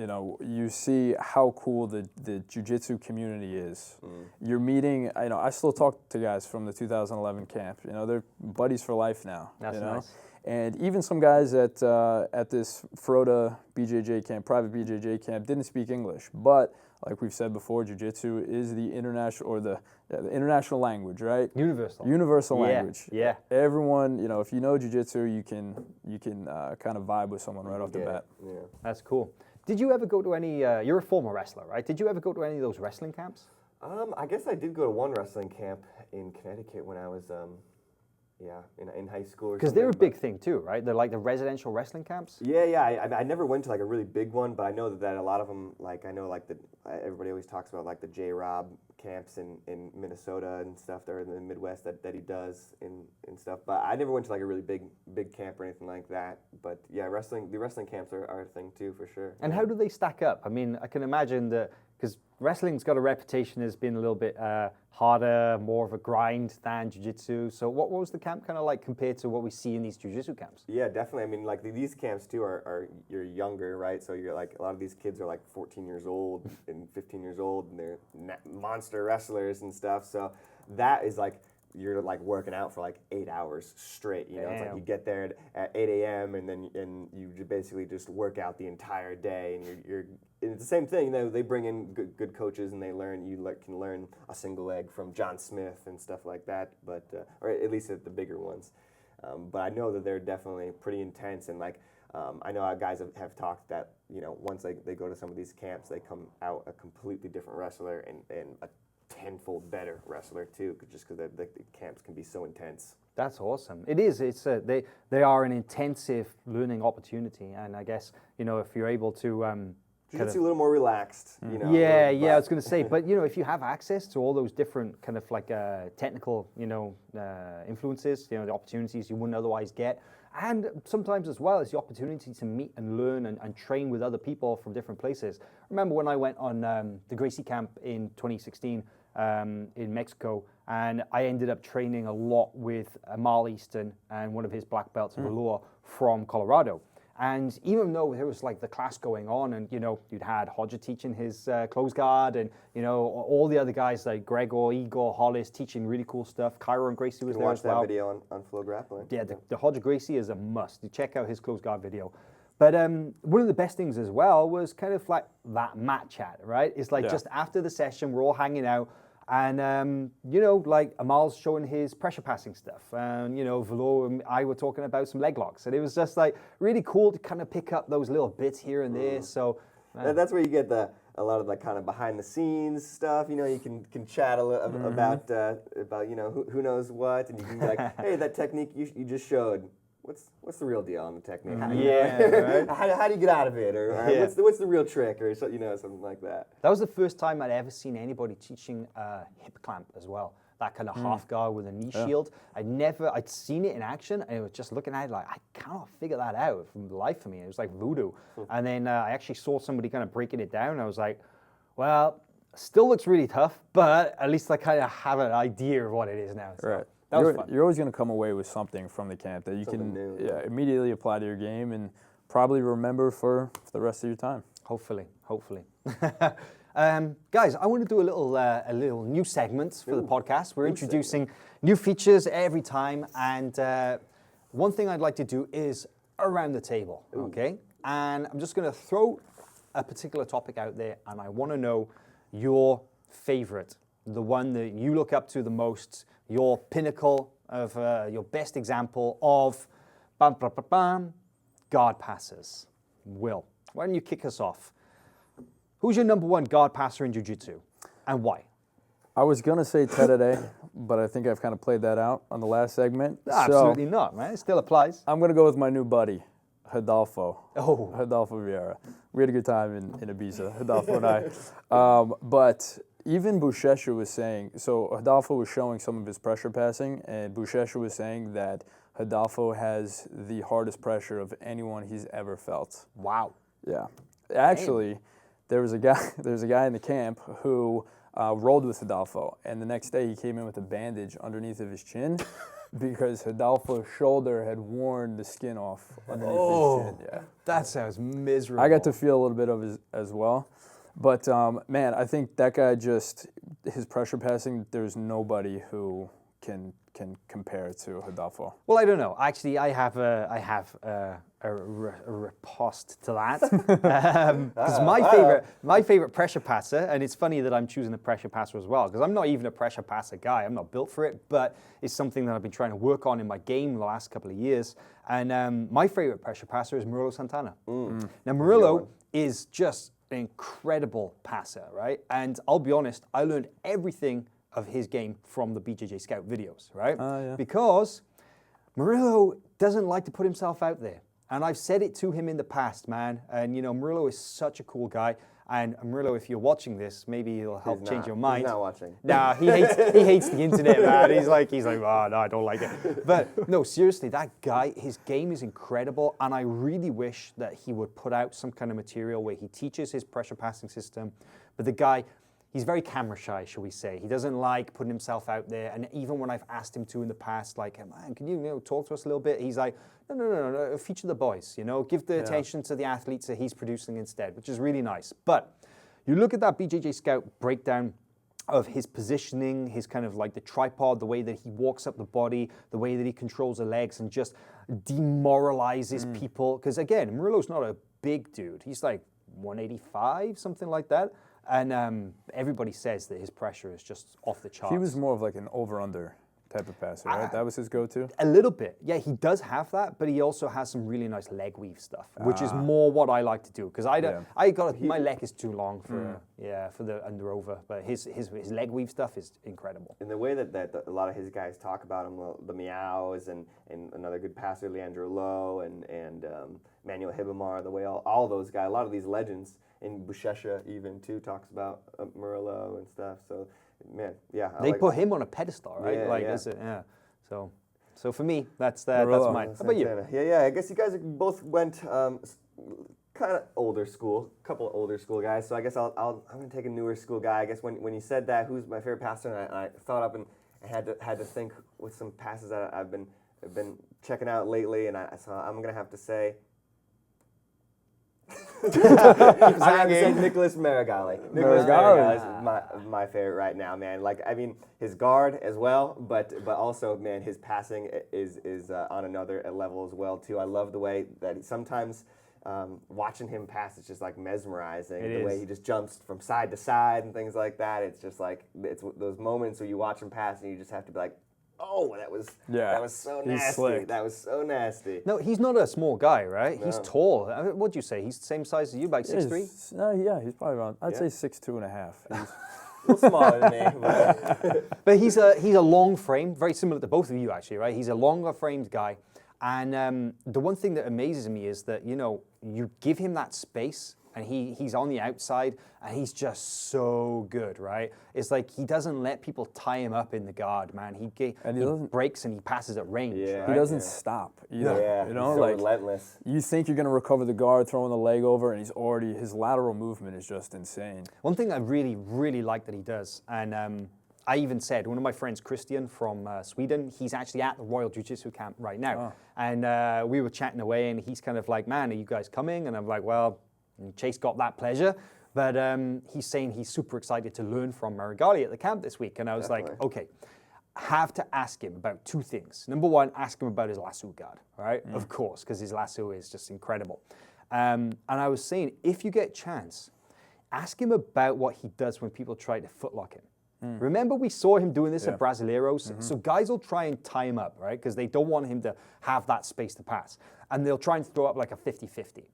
[SPEAKER 3] you see how cool the jiu-jitsu community is. You're meeting, I still talk to guys from the 2011 camp. They're buddies for life now.
[SPEAKER 1] That's nice.
[SPEAKER 3] And even some guys at this Frota BJJ camp, private BJJ camp, didn't speak English. But like we've said before, jiu-jitsu is the international the international language, right? Universal language.
[SPEAKER 1] Yeah.
[SPEAKER 3] Everyone, if you know jiu-jitsu, you can kind of vibe with someone right off the bat.
[SPEAKER 2] Yeah.
[SPEAKER 1] That's cool. Did you ever go to any? You're a former wrestler, right? Did you ever go to any of those wrestling camps?
[SPEAKER 2] I guess I did go to one wrestling camp in Connecticut when I was in high school.
[SPEAKER 1] Because they're a big thing too, right? They're like the residential wrestling camps.
[SPEAKER 2] Yeah. I never went to like a really big one, but I know that a lot of them, everybody always talks about like the J-Rob camps in Minnesota and stuff there in the Midwest that he does and stuff. But I never went to like a really big camp or anything like that. But yeah, the wrestling camps are a thing too for sure.
[SPEAKER 1] And how do they stack up? I mean, I can imagine that because wrestling's got a reputation as being a little bit harder, more of a grind than jiu-jitsu. So what was the camp kind of like compared to what we see in these jiu-jitsu camps?
[SPEAKER 2] Yeah, definitely. I mean, like these camps too are you're younger, right? So you're like, a lot of these kids are like 14 years old and 15 years old, and they're monster wrestlers and stuff. So that is like you're like working out for like 8 hours straight. You know, it's like
[SPEAKER 1] Damn.
[SPEAKER 2] you get there at 8 a.m. and you basically just work out the entire day, and and it's the same thing. You know, they bring in good coaches, and they learn. You can learn a single leg from John Smith and stuff like that. But or at least at the bigger ones. But I know that they're definitely pretty intense, and like I know our guys have talked that, you know, once they go to some of these camps, they come out a completely different wrestler and a tenfold better wrestler too, just because the camps can be so intense.
[SPEAKER 1] That's awesome. It is. It's they are an intensive learning opportunity, and I guess, you know, if you're able to
[SPEAKER 2] Jiu-Jitsu a little more relaxed, you know.
[SPEAKER 1] Yeah, I was going to say, but you know, if you have access to all those different kind of like technical, you know, influences, you know, the opportunities you wouldn't otherwise get, and sometimes as well as the opportunity to meet and learn and train with other people from different places. Remember when I went on the Gracie camp in 2016 in Mexico, and I ended up training a lot with Amal Easton and one of his black belts, Velour, from Colorado. And even though there was like the class going on, and you know, you'd had Hodger teaching his close guard, and you know, all the other guys like Gregor, Igor, Hollis teaching really cool stuff. Cairo and Gracie was there as well.
[SPEAKER 2] Watch that video on FloGrappling.
[SPEAKER 1] Yeah, the Hodger Gracie is a must. You check out his close guard video. But one of the best things as well was kind of like that mat chat, right? It's like just after the session, we're all hanging out. And, you know, like Amal's showing his pressure passing stuff. And, you know, Velour and I were talking about some leg locks. And it was just like really cool to kind of pick up those little bits here and there. So
[SPEAKER 2] that's where you get a lot of the kind of behind the scenes stuff. You know, you can chat a little about, you know, who knows what. And you can be like, hey, that technique you just showed, what's the real deal on the technique?
[SPEAKER 1] Right?
[SPEAKER 2] How do you get out of it? Or what's the real trick? Or so, you know, something like that.
[SPEAKER 1] That was the first time I'd ever seen anybody teaching a hip clamp as well. That kind of half guard with a knee shield. I'd seen it in action, and I was just looking at it like, I cannot figure that out from the life of me. It was like voodoo. And then I actually saw somebody kind of breaking it down, and I was like, well, still looks really tough, but at least I kind of have an idea of what it is now. So.
[SPEAKER 3] Right.
[SPEAKER 1] That was fun.
[SPEAKER 3] You're always going to come away with something from the camp that you can immediately apply to your game and probably remember for the rest of your time.
[SPEAKER 1] Hopefully. Guys, I want to do a little new segment for the podcast. We're introducing new features every time, and one thing I'd like to do is around the table, okay? And I'm just going to throw a particular topic out there, and I want to know your favorite, the one that you look up to the most, your pinnacle of your best example of guard passers. Will, why don't you kick us off? Who's your number one guard passer in Jiu-Jitsu, and why?
[SPEAKER 3] I was going to say Terere, but I think I've kind of played that out on the last segment.
[SPEAKER 1] Absolutely not, man. It still applies.
[SPEAKER 3] I'm going to go with my new buddy, Rodolfo.
[SPEAKER 1] Oh.
[SPEAKER 3] Rodolfo Vieira. We had a good time in Ibiza, Rodolfo and I. But even Buchecha was saying, so Rodolfo was showing some of his pressure passing, and Buchecha was saying that Rodolfo has the hardest pressure of anyone he's ever felt.
[SPEAKER 1] Wow.
[SPEAKER 3] Yeah. Actually, there was a guy in the camp who rolled with Rodolfo, and the next day he came in with a bandage underneath of his chin because Rodolfo's shoulder had worn the skin off underneath his chin. Yeah.
[SPEAKER 1] That sounds miserable.
[SPEAKER 3] I got to feel a little bit of it as well. But, man, I think that guy his pressure passing, there's nobody who can compare to Rodolfo.
[SPEAKER 1] Well, I don't know. Actually, I have a riposte to that. Because my favorite pressure passer, and it's funny that I'm choosing a pressure passer as well, because I'm not even a pressure passer guy. I'm not built for it, but it's something that I've been trying to work on in my game the last couple of years. And my favorite pressure passer is Murillo Santana. Now, Murillo is just an incredible passer, right? And I'll be honest, I learned everything of his game from the BJJ Scout videos, right? Because Murillo doesn't like to put himself out there. And I've said it to him in the past, man. And, you know, Murillo is such a cool guy. And Murillo, if you're watching this, maybe it'll help change your mind.
[SPEAKER 2] He's not watching.
[SPEAKER 1] Nah, he hates the internet, man. He's like, oh, no, I don't like it. But no, seriously, that guy, his game is incredible. And I really wish that he would put out some kind of material where he teaches his pressure passing system. But the guy, he's very camera shy, shall we say. He doesn't like putting himself out there. And even when I've asked him to in the past, like, man, can you talk to us a little bit? He's like, no, feature the boys, give the attention to the athletes that he's producing instead, which is really nice. But you look at that BJJ Scout breakdown of his positioning, his kind of like the tripod, the way that he walks up the body, the way that he controls the legs and just demoralizes people. Because again, Murillo's not a big dude. He's like 185, something like that. And everybody says that his pressure is just off the charts.
[SPEAKER 3] He was more of like an over-under type of passer, right? That was his go-to?
[SPEAKER 1] A little bit. Yeah, he does have that, but he also has some really nice leg weave stuff, which is more what I like to do. Because my leg is too long for for the under-over, but his leg weave stuff is incredible.
[SPEAKER 2] And the way that a lot of his guys talk about him, the Meows and another good passer, Leandro Lowe and Manuel Hibamar, the way all those guys, a lot of these legends, and Buchecha even too talks about Murillo and stuff. So, man, yeah.
[SPEAKER 1] They put him on a pedestal, right?
[SPEAKER 2] Yeah.
[SPEAKER 1] So for me, that's mine. How about you?
[SPEAKER 2] Yeah. I guess you guys both went kind of older school, a couple of older school guys. So I guess I'm gonna take a newer school guy. I guess when you said that, who's my favorite passer, and I thought up and had to think with some passes that I've been checking out lately, and I'm gonna have to say. I have to say Nicholas Marigali. Nicholas Marigali is my favorite right now, man. Like, I mean, his guard as well, but also, man, his passing is on another level as well too. I love the way that sometimes watching him pass is just like mesmerizing. The way he just jumps from side to side and things like that. It's just like those moments where you watch him pass and you just have to be like, oh, that was so nasty.
[SPEAKER 3] Slick.
[SPEAKER 2] That was so nasty.
[SPEAKER 1] No, he's not a small guy, right? No. He's tall. What'd you say? He's the same size as you, like 6'3"?
[SPEAKER 3] Yeah, he's probably around, I'd say 6'2.5".
[SPEAKER 2] He's a little smaller than me.
[SPEAKER 1] But he's a long frame, very similar to both of you, actually, right? He's a longer framed guy. And the one thing that amazes me is that, you give him that space and he's on the outside and he's just so good, right? It's like he doesn't let people tie him up in the guard, man. He breaks and he passes at range.
[SPEAKER 2] Yeah,
[SPEAKER 1] right?
[SPEAKER 3] He doesn't stop either.
[SPEAKER 2] Yeah,
[SPEAKER 3] he's so
[SPEAKER 2] like relentless.
[SPEAKER 3] You think you're going to recover the guard, throwing the leg over, and his lateral movement is just insane.
[SPEAKER 1] One thing I really, really like that he does, and I even said, one of my friends, Christian from Sweden, he's actually at the Royal Jiu-Jitsu camp right now. Oh. And we were chatting away and he's kind of like, man, are you guys coming? And I'm like, well, Chase got that pleasure. But he's saying he's super excited to learn from Marigali at the camp this week. And I was like, okay, have to ask him about two things. Number one, ask him about his lasso guard, all right? Of course, because his lasso is just incredible. And I was saying, if you get a chance, ask him about what he does when people try to footlock him. Remember we saw him doing this at Brasileiros? So guys will try and tie him up, right? Because they don't want him to have that space to pass. And they'll try and throw up like a 50-50.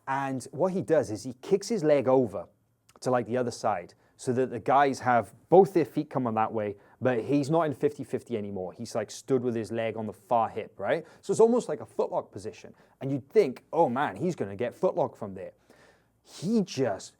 [SPEAKER 1] And what he does is he kicks his leg over to like the other side so that the guys have both their feet come on that way, but he's not in 50-50 anymore. He's like stood with his leg on the far hip, right? So it's almost like a footlock position. And you'd think, oh man, he's gonna get footlock from there. He just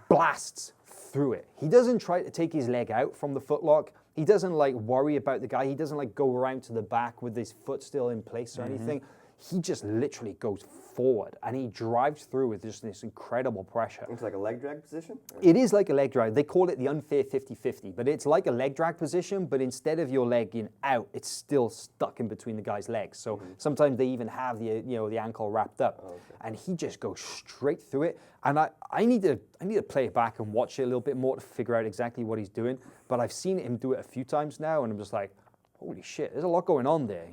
[SPEAKER 1] blasts through it. He doesn't try to take his leg out from the footlock. He doesn't like worry about the guy. He doesn't like go around to the back with his foot still in place or anything. He just literally goes forward and he drives through with just this incredible pressure.
[SPEAKER 2] It's like a leg drag position?
[SPEAKER 1] It is like a leg drag. They call it the unfair 50-50, but it's like a leg drag position, but instead of your leg in out, it's still stuck in between the guy's legs. So sometimes they even have the ankle wrapped up. Oh, okay. And he just goes straight through it. And I need to play it back and watch it a little bit more to figure out exactly what he's doing. But I've seen him do it a few times now, and I'm just like, holy shit, there's a lot going on there,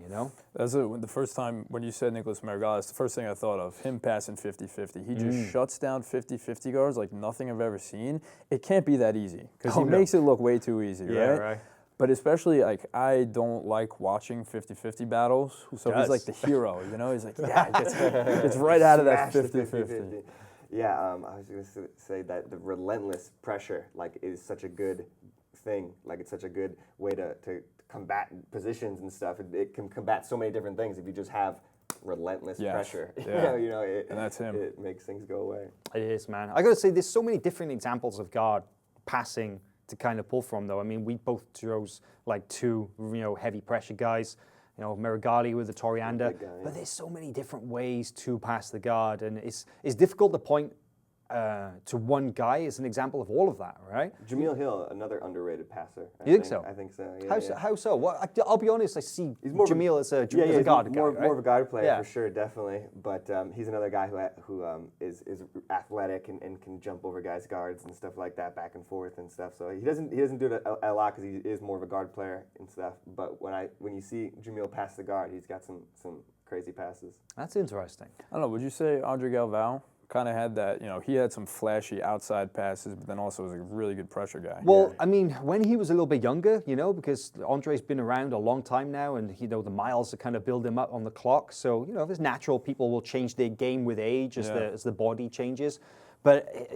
[SPEAKER 3] That's the first time when you said Nicholas Marigali, it's the first thing I thought of, him passing 50-50. He just shuts down 50-50 guards like nothing I've ever seen. It can't be that easy, because he makes it look way too easy, right? But especially, like, I don't like watching 50-50 battles, so he's like the hero, He's like, it's right out of that 50-50.
[SPEAKER 2] Yeah, I was going to say that the relentless pressure, like, is such a good thing. Like, it's such a good way to combat positions and stuff. It can combat so many different things if you just have relentless pressure.
[SPEAKER 3] And that's him.
[SPEAKER 2] It makes things go away.
[SPEAKER 1] It is, man. I got to say, there's so many different examples of guard passing to kind of pull from, though. I mean, we both chose like two, heavy pressure guys. Marigali with the Torianda. But there's so many different ways to pass the guard, and it's difficult to point to one guy is an example of all of that, right?
[SPEAKER 2] Jameel Hill, another underrated passer.
[SPEAKER 1] You think so?
[SPEAKER 2] I think so. Yeah,
[SPEAKER 1] How so? Well, I'll be honest. I see Jameel as a
[SPEAKER 2] he's
[SPEAKER 1] guard guy,
[SPEAKER 2] more
[SPEAKER 1] right?
[SPEAKER 2] of a guard player
[SPEAKER 1] Yeah.
[SPEAKER 2] for sure, definitely. But he's another guy who is athletic and can jump over guys' guards and stuff like that, back and forth and stuff. So he doesn't do it a lot because he is more of a guard player and stuff. But when you see Jameel pass the guard, he's got some crazy passes.
[SPEAKER 1] That's interesting.
[SPEAKER 3] I don't know, would you say Andre Galvao kind of had that, he had some flashy outside passes, but then also was a really good pressure guy?
[SPEAKER 1] Well, I mean, when he was a little bit younger, because Andre's been around a long time now, and the miles are kind of build him up on the clock. So it's natural people will change their game with age as the body changes. But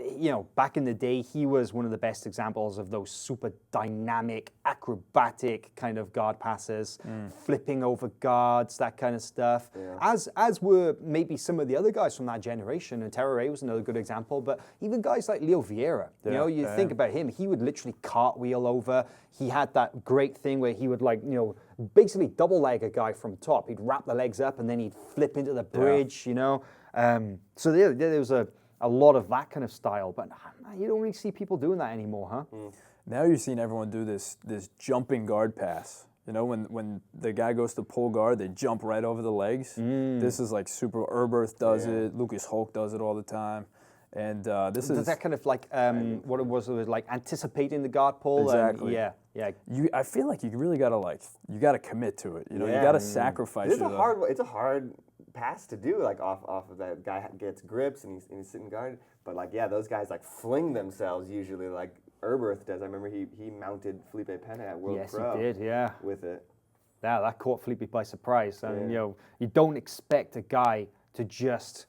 [SPEAKER 1] back in the day, he was one of the best examples of those super dynamic, acrobatic kind of guard passes, flipping over guards, that kind of stuff. Yeah. As were maybe some of the other guys from that generation, and Terrore was another good example. But even guys like Leo Vieira, you think about him, he would literally cartwheel over. He had that great thing where he would basically double leg a guy from top. He'd wrap the legs up and then he'd flip into the bridge. So there was a lot of that kind of style, but you don't really see people doing that anymore, huh?
[SPEAKER 3] Now you're seeing everyone do this jumping guard pass. When the guy goes to pull guard, they jump right over the legs. This is like super. Erberth does it. Lucas Hulk does it all the time. And this is
[SPEAKER 1] that kind of like what it was like anticipating the guard pull.
[SPEAKER 3] Exactly.
[SPEAKER 1] Yeah.
[SPEAKER 3] I feel like you really gotta commit to it. You gotta sacrifice.
[SPEAKER 2] It's a hard pass to do, off of that. Guy gets grips and he's sitting guard, but those guys fling themselves usually, like Erberth does. I remember he mounted Felipe Pena at World Pro.
[SPEAKER 1] Yes, he did, yeah.
[SPEAKER 2] With it.
[SPEAKER 1] Yeah, that caught Felipe by surprise. And you don't expect a guy to just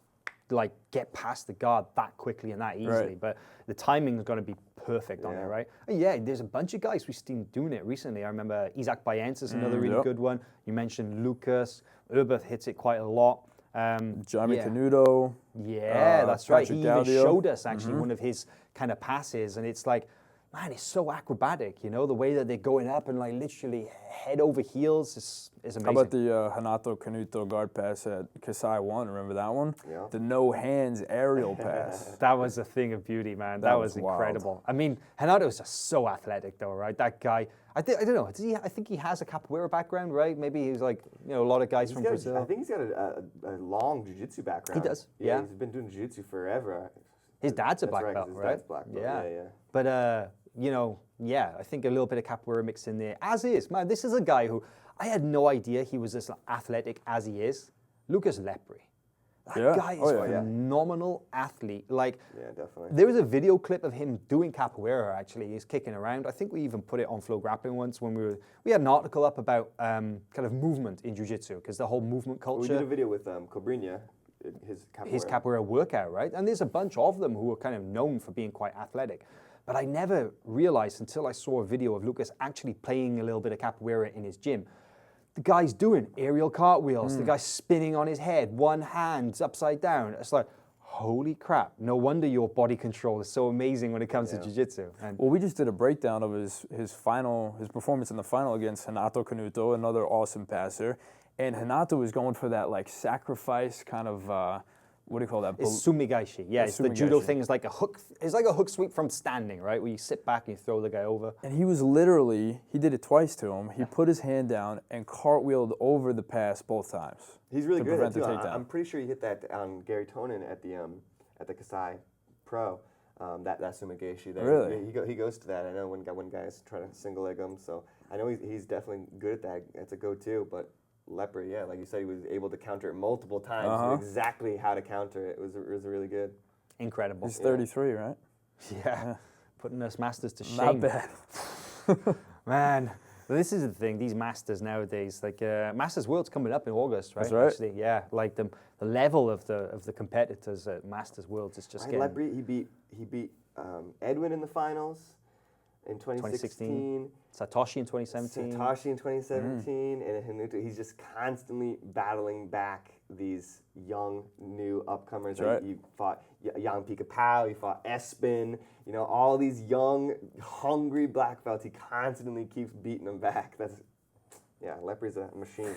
[SPEAKER 1] get past the guard that quickly and that easily,
[SPEAKER 3] right.
[SPEAKER 1] But the timing is going to be perfect on it, right? And there's a bunch of guys we've seen doing it recently. I remember Isaac Bayenza is another really good one. You mentioned Lucas. Erberth hits it quite a lot.
[SPEAKER 3] Jaime Canuto.
[SPEAKER 1] Yeah, that's right.
[SPEAKER 3] Patrick
[SPEAKER 1] He even
[SPEAKER 3] Gaudio.
[SPEAKER 1] showed us actually one of his kind of passes, and it's like, man, it's so acrobatic, the way that they're going up and literally head over heels is amazing.
[SPEAKER 3] How about the Renato Canuto guard pass at Kasai 1? Remember that one?
[SPEAKER 2] Yeah.
[SPEAKER 3] The no hands aerial pass.
[SPEAKER 1] That was a thing of beauty, man. That was incredible.
[SPEAKER 3] Wild.
[SPEAKER 1] I mean, Renato's just so athletic, though, right? That guy. I don't know. I think he has a capoeira background, right? Maybe he's a lot of guys from Brazil.
[SPEAKER 2] I think he's got a long jiu-jitsu background.
[SPEAKER 1] He does.
[SPEAKER 2] Yeah. He's been doing jiu-jitsu forever.
[SPEAKER 1] His dad's a black belt,
[SPEAKER 2] his
[SPEAKER 1] right?
[SPEAKER 2] Dad's black belt. Yeah.
[SPEAKER 1] But I think a little bit of capoeira mixed in there. As is, man, this is a guy who I had no idea he was as athletic as he is. Lucas Lepri. That guy is a phenomenal athlete.
[SPEAKER 2] Yeah, definitely.
[SPEAKER 1] There was a video clip of him doing capoeira, actually. He's kicking around. I think we even put it on FloGrappling once when we had an article up about kind of movement in Jiu-Jitsu, because the whole movement culture.
[SPEAKER 2] We did a video with Cobrinha, his
[SPEAKER 1] capoeira workout, right? And there's a bunch of them who are kind of known for being quite athletic. But I never realized until I saw a video of Lucas actually playing a little bit of capoeira in his gym. The guy's doing aerial cartwheels. The guy's spinning on his head, one hand upside down. It's like, holy crap. No wonder your body control is so amazing when it comes to jiu-jitsu.
[SPEAKER 3] Well, we just did a breakdown of his performance in the final against Renato Canuto, another awesome passer. And Renato was going for that sacrifice kind of what do you call that?
[SPEAKER 1] It's sumigaishi. Yeah, it's the judo thing. It's like a hook. It's like a hook sweep from standing, right? Where you sit back and you throw the guy over.
[SPEAKER 3] And he did it twice to him. He put his hand down and cartwheeled over the pass both times.
[SPEAKER 2] He's really good at it too. I'm pretty sure he hit that on Gary Tonin at the Kasai Pro. That sumigaishi there.
[SPEAKER 3] Really?
[SPEAKER 2] He goes to that. I know when guys try to single leg him. So I know he's definitely good at that. It's a go-to, but. Lepri, like you said, he was able to counter it multiple times. Knew exactly how to counter it. It was really good.
[SPEAKER 1] Incredible.
[SPEAKER 3] He's 33, right?
[SPEAKER 1] Yeah. Putting us masters to shame.
[SPEAKER 3] Not bad.
[SPEAKER 1] Man, this is the thing. These masters nowadays, Masters World's coming up in August, right?
[SPEAKER 3] That's right.
[SPEAKER 1] Actually, yeah. Like the level of the competitors at Masters Worlds is just getting.
[SPEAKER 2] Lepri, he beat Edwin in the finals in 2016.
[SPEAKER 1] Satoshi in 2017.
[SPEAKER 2] And Hanuto, he's just constantly battling back these young, new upcomers.
[SPEAKER 3] That's right.
[SPEAKER 2] He fought Jan Picapau, he fought Espin, all these young, hungry black belts. He constantly keeps beating them back. Yeah, Lepri's a machine.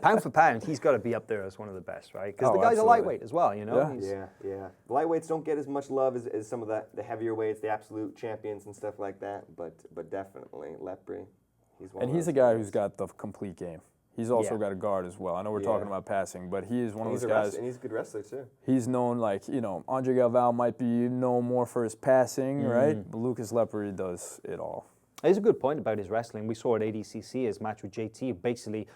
[SPEAKER 1] Pound for pound, he's got to be up there as one of the best, right? Because the guy's
[SPEAKER 3] absolutely.
[SPEAKER 1] a lightweight as well, you know?
[SPEAKER 2] Yeah. The lightweights don't get as much love as some of the heavier weights, the absolute champions and stuff like that. But definitely, Lepri, he's one.
[SPEAKER 3] And he's a guy who's got the complete game. He's also got a guard as well. I know we're talking about passing, but he is one of those guys.
[SPEAKER 2] And he's a good wrestler too.
[SPEAKER 3] He's known, like, you know, Andre Galvao might be known more for his passing, right? But Lucas Lepri does it all.
[SPEAKER 1] There's a good point about his wrestling. We saw at ADCC his match with JT. Basically,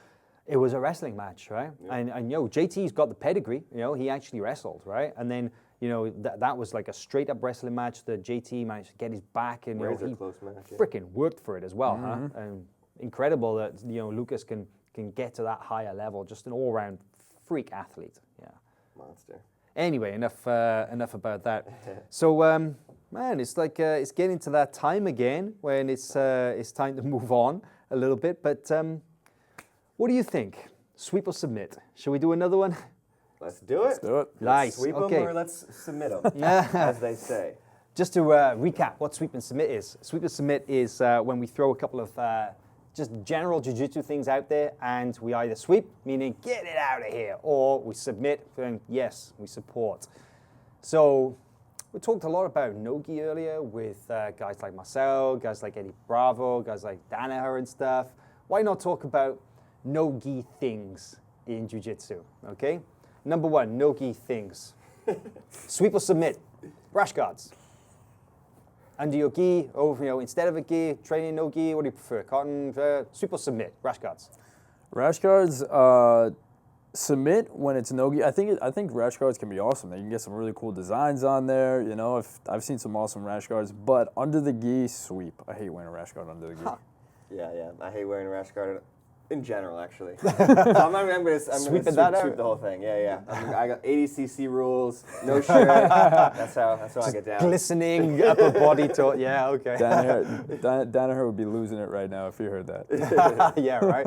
[SPEAKER 1] it was a wrestling match, right? Yeah. And you know, JT's got the pedigree. You know, he actually wrestled, right? And then, you know, that was like a straight up wrestling match that JT managed to get his back, and you know, he freaking worked for it as well, huh? And incredible that, you know, Lucas can get to that higher level. Just an all round freak athlete. Yeah,
[SPEAKER 2] monster.
[SPEAKER 1] Anyway, enough about that. So. Man, it's like it's getting to that time again when it's time to move on a little bit. But what do you think? Sweep or submit? Shall we do another one?
[SPEAKER 2] Let's do it.
[SPEAKER 3] Let's do it.
[SPEAKER 1] Nice.
[SPEAKER 2] Sweep them or let's submit them, as they say.
[SPEAKER 1] Just to recap what sweep and submit is. Sweep and submit is when we throw a couple of just general jiu-jitsu things out there, and we either sweep, meaning get it out of here, or we submit, saying yes, we support. So. We talked a lot about no-gi earlier with guys like Marcel, guys like Eddie Bravo, guys like Danaher and stuff. Why not talk about no-gi things in Jiu-Jitsu, okay? Number one, no-gi things. Sweep or submit, rash guards. Under your gi, over, you know, instead of a gi, training no-gi, what do you prefer? Cotton, sweep or submit, rash guards?
[SPEAKER 3] Rash guards, submit when it's no-gi. I think rash guards can be awesome. You can get some really cool designs on there. You know, I've seen some awesome rash guards, but under the gi, sweep. I hate wearing a rash guard under the gi.
[SPEAKER 2] Huh. Yeah. I hate wearing a rash guard in general, actually. So I'm gonna sweep the whole thing. Yeah. I got ADCC rules, no shirt. That's how I get down. Glistening
[SPEAKER 1] upper body to yeah. Okay.
[SPEAKER 3] Danaher would be losing it right now if he heard that.
[SPEAKER 1] Yeah. Right.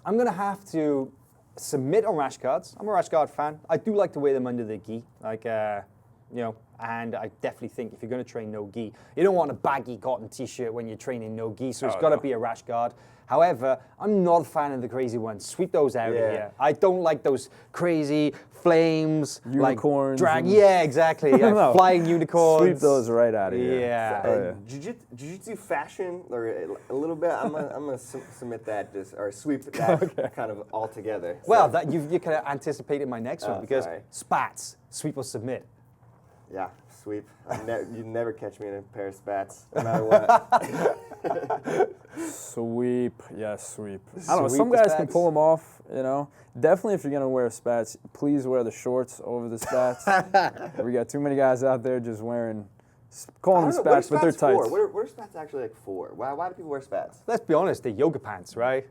[SPEAKER 1] I'm going to have to submit on rash guards. I'm a rash guard fan. I do like to wear them under the gi, like, you know, and I definitely think if you're going to train no gi, you don't want a baggy cotton t-shirt when you're training no gi, so it's got to be a rash guard. However, I'm not a fan of the crazy ones. Sweep those out of here. I don't like those crazy flames,
[SPEAKER 3] unicorns.
[SPEAKER 1] Like yeah, exactly. Like flying unicorns.
[SPEAKER 3] Sweep those right out of here.
[SPEAKER 1] Yeah.
[SPEAKER 2] Jiu-Jitsu fashion, or a little bit. I'm gonna submit that or sweep that kind of altogether. So.
[SPEAKER 1] Well, that you kind of anticipated my next one because spats, sweep or submit.
[SPEAKER 2] Yeah, sweep. You never catch me in a pair of spats, no matter what.
[SPEAKER 3] Sweep, sweep. I don't know, some guys can pull them off, you know. Definitely if you're going to wear spats, please wear the shorts over the spats. We got too many guys out there just calling them spats, but they're tight.
[SPEAKER 2] What are spats actually like for? Why do people wear spats?
[SPEAKER 1] Let's be honest, they're yoga pants, right?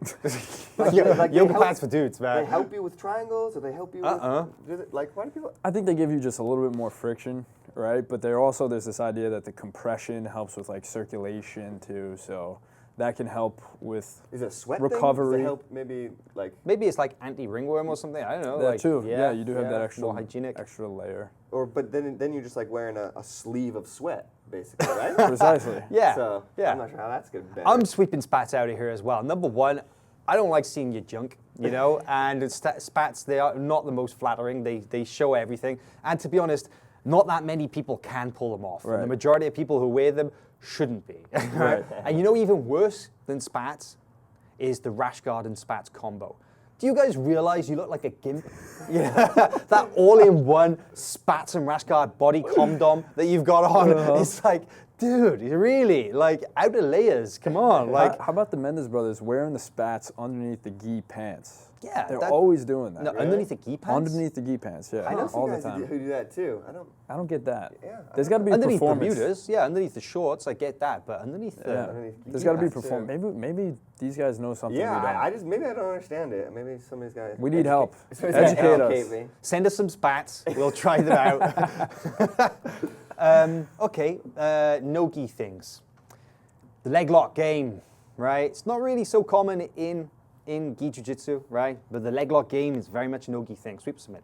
[SPEAKER 1] like yoga pants for dudes, man.
[SPEAKER 2] They help you with triangles, or they help you with, like, why do people?
[SPEAKER 3] I think they give you just a little bit more friction, right? But there's this idea that the compression helps with like circulation too, so that can help with recovery.
[SPEAKER 2] Does it help
[SPEAKER 1] maybe it's like anti-ringworm or something. I don't know.
[SPEAKER 3] That too. Yeah, you do have that extra
[SPEAKER 1] more hygienic
[SPEAKER 3] extra layer.
[SPEAKER 2] But then you're just like wearing a sleeve of sweat, basically, right?
[SPEAKER 3] Precisely.
[SPEAKER 1] Yeah.
[SPEAKER 2] So
[SPEAKER 1] yeah.
[SPEAKER 2] I'm not sure how that's gonna be.
[SPEAKER 1] I'm sweeping spats out of here as well. Number one, I don't like seeing your junk, you know, and spats, they are not the most flattering. They show everything. And to be honest, not that many people can pull them off. Right. And the majority of people who wear them shouldn't be. Right. And you know, even worse than spats is the rash guard and spats combo. Do you guys realize you look like a gimp? Yeah, that all-in-one spats and rash guard body condom that you've got on. It's like, dude, really? Like, out of layers, come on. Like,
[SPEAKER 3] how about the Mendes brothers wearing the spats underneath the gi pants?
[SPEAKER 1] Yeah.
[SPEAKER 3] They're always doing that.
[SPEAKER 1] No,
[SPEAKER 3] right?
[SPEAKER 1] Underneath the gi pants?
[SPEAKER 3] Underneath the gi pants, yeah.
[SPEAKER 2] I know
[SPEAKER 3] all
[SPEAKER 2] some guys
[SPEAKER 3] the time.
[SPEAKER 2] who do that too.
[SPEAKER 3] I don't get that.
[SPEAKER 2] Yeah.
[SPEAKER 3] There's got to be
[SPEAKER 1] underneath
[SPEAKER 3] performance.
[SPEAKER 1] The Bermudas, underneath the shorts, I get that, but underneath the...
[SPEAKER 3] There's got to be performance. Maybe these guys know something we don't.
[SPEAKER 2] Maybe I don't understand it. Maybe some of these guys...
[SPEAKER 3] We need help. Educate us.
[SPEAKER 2] Me.
[SPEAKER 1] Send us some spats. We'll try them out. Okay, no-gi things. The leg lock game, right? It's not really so common in gi jiu-jitsu, right? But the leg lock game is very much a no-gi thing. Sweep submit.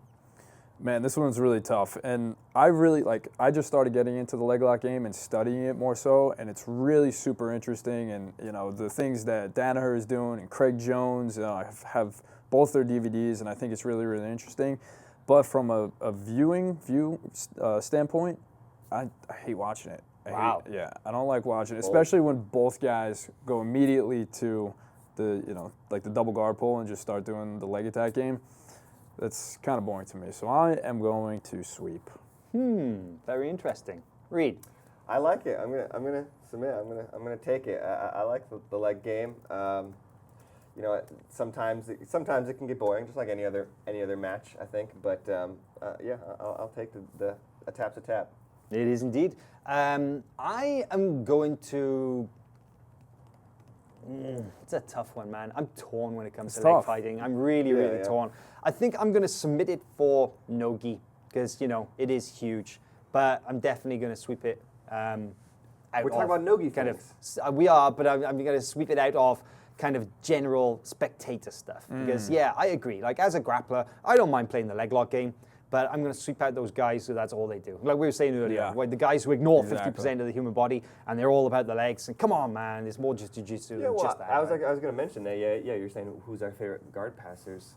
[SPEAKER 3] Man, this one's really tough. And I just started getting into the leg lock game and studying it more so, and it's really super interesting. And, the things that Danaher is doing and Craig Jones, I have both their DVDs, and I think it's really, really interesting. But from a view standpoint, I hate watching it. I don't like watching it, especially when both guys go immediately to the, like the double guard pull and just start doing the leg attack game. That's kind of boring to me. So I am going to sweep.
[SPEAKER 1] Very interesting. Reed.
[SPEAKER 2] I like it. I'm gonna submit. I'm gonna take it. I like the leg game. Sometimes it can get boring, just like any other match, I think. But I'll take a tap's a tap.
[SPEAKER 1] It is indeed. I am going to. It's a tough one, man. I'm torn when it comes to leg fighting. I'm really torn. I think I'm going to submit it for no-gi because, it is huge. But I'm definitely going to sweep it out.
[SPEAKER 2] We're talking about no-gi
[SPEAKER 1] we are, but I'm going to sweep it out of kind of general spectator stuff. Because, I agree. Like, as a grappler, I don't mind playing the leg lock game. But I'm going to sweep out those guys who that's all they do. Like we were saying earlier, the guys who ignore 50% of the human body and they're all about the legs. And come on, man, it's more just jiu-jitsu than just that.
[SPEAKER 2] I was going to mention that. You're saying who's our favorite guard passers,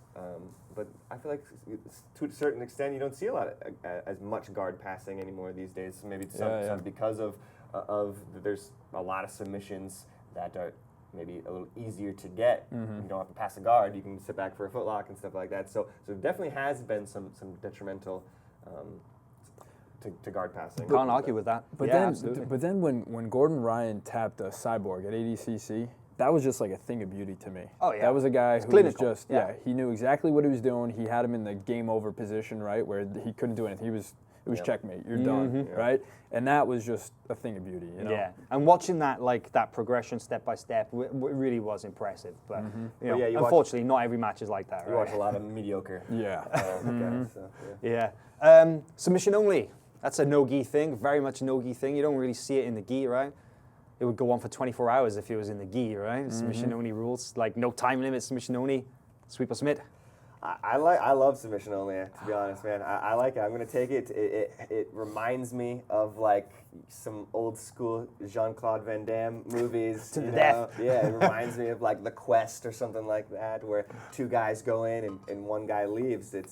[SPEAKER 2] but I feel like to a certain extent you don't see a lot as much guard passing anymore these days. Maybe some because of there's a lot of submissions that are maybe a little easier to get. You don't have to pass a guard. You can sit back for a footlock and stuff like that. So it definitely has been some detrimental to guard passing.
[SPEAKER 1] Can't argue with that.
[SPEAKER 3] But then when Gordon Ryan tapped a Cyborg at ADCC, that was just like a thing of beauty to me.
[SPEAKER 1] Oh yeah.
[SPEAKER 3] That was a guy who
[SPEAKER 1] clinical.
[SPEAKER 3] was just he knew exactly what he was doing. He had him in the game over position, right, where he couldn't do anything. It was checkmate. You're done, right? And that was just a thing of beauty,
[SPEAKER 1] Yeah, and watching that progression step by step really was impressive. But unfortunately, not every match is like that.
[SPEAKER 2] You watch a lot of mediocre.
[SPEAKER 1] Submission only. That's a no-gi thing. Very much a no-gi thing. You don't really see it in the gi, right? It would go on for 24 hours if it was in the gi, right? Submission only rules, like no time limit. Submission only. Sweep or submit.
[SPEAKER 2] I love submission only, to be honest, man. I like it. I'm gonna take it. It reminds me of like some old school Jean-Claude Van Damme movies.
[SPEAKER 1] To the death.
[SPEAKER 2] Yeah, it reminds me of like The Quest or something like that, where two guys go in and one guy leaves. It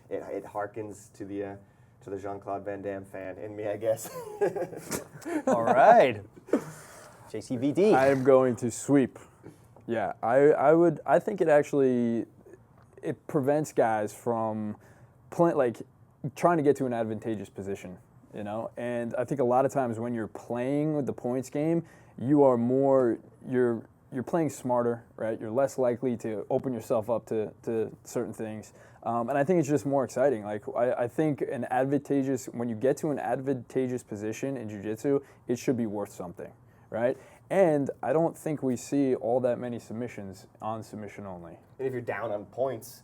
[SPEAKER 2] harkens to the Jean-Claude Van Damme fan in me, I guess.
[SPEAKER 1] All right. JCVD.
[SPEAKER 3] I am going to sweep. Yeah, I think it actually. It prevents guys from trying to get to an advantageous position, And I think a lot of times when you're playing with the points game, you're playing smarter, right? You're less likely to open yourself up to certain things, and I think it's just more exciting. Like I think when you get to an advantageous position in jiu-jitsu, it should be worth something, right? And I don't think we see all that many submissions on submission only.
[SPEAKER 2] And if you're down on points,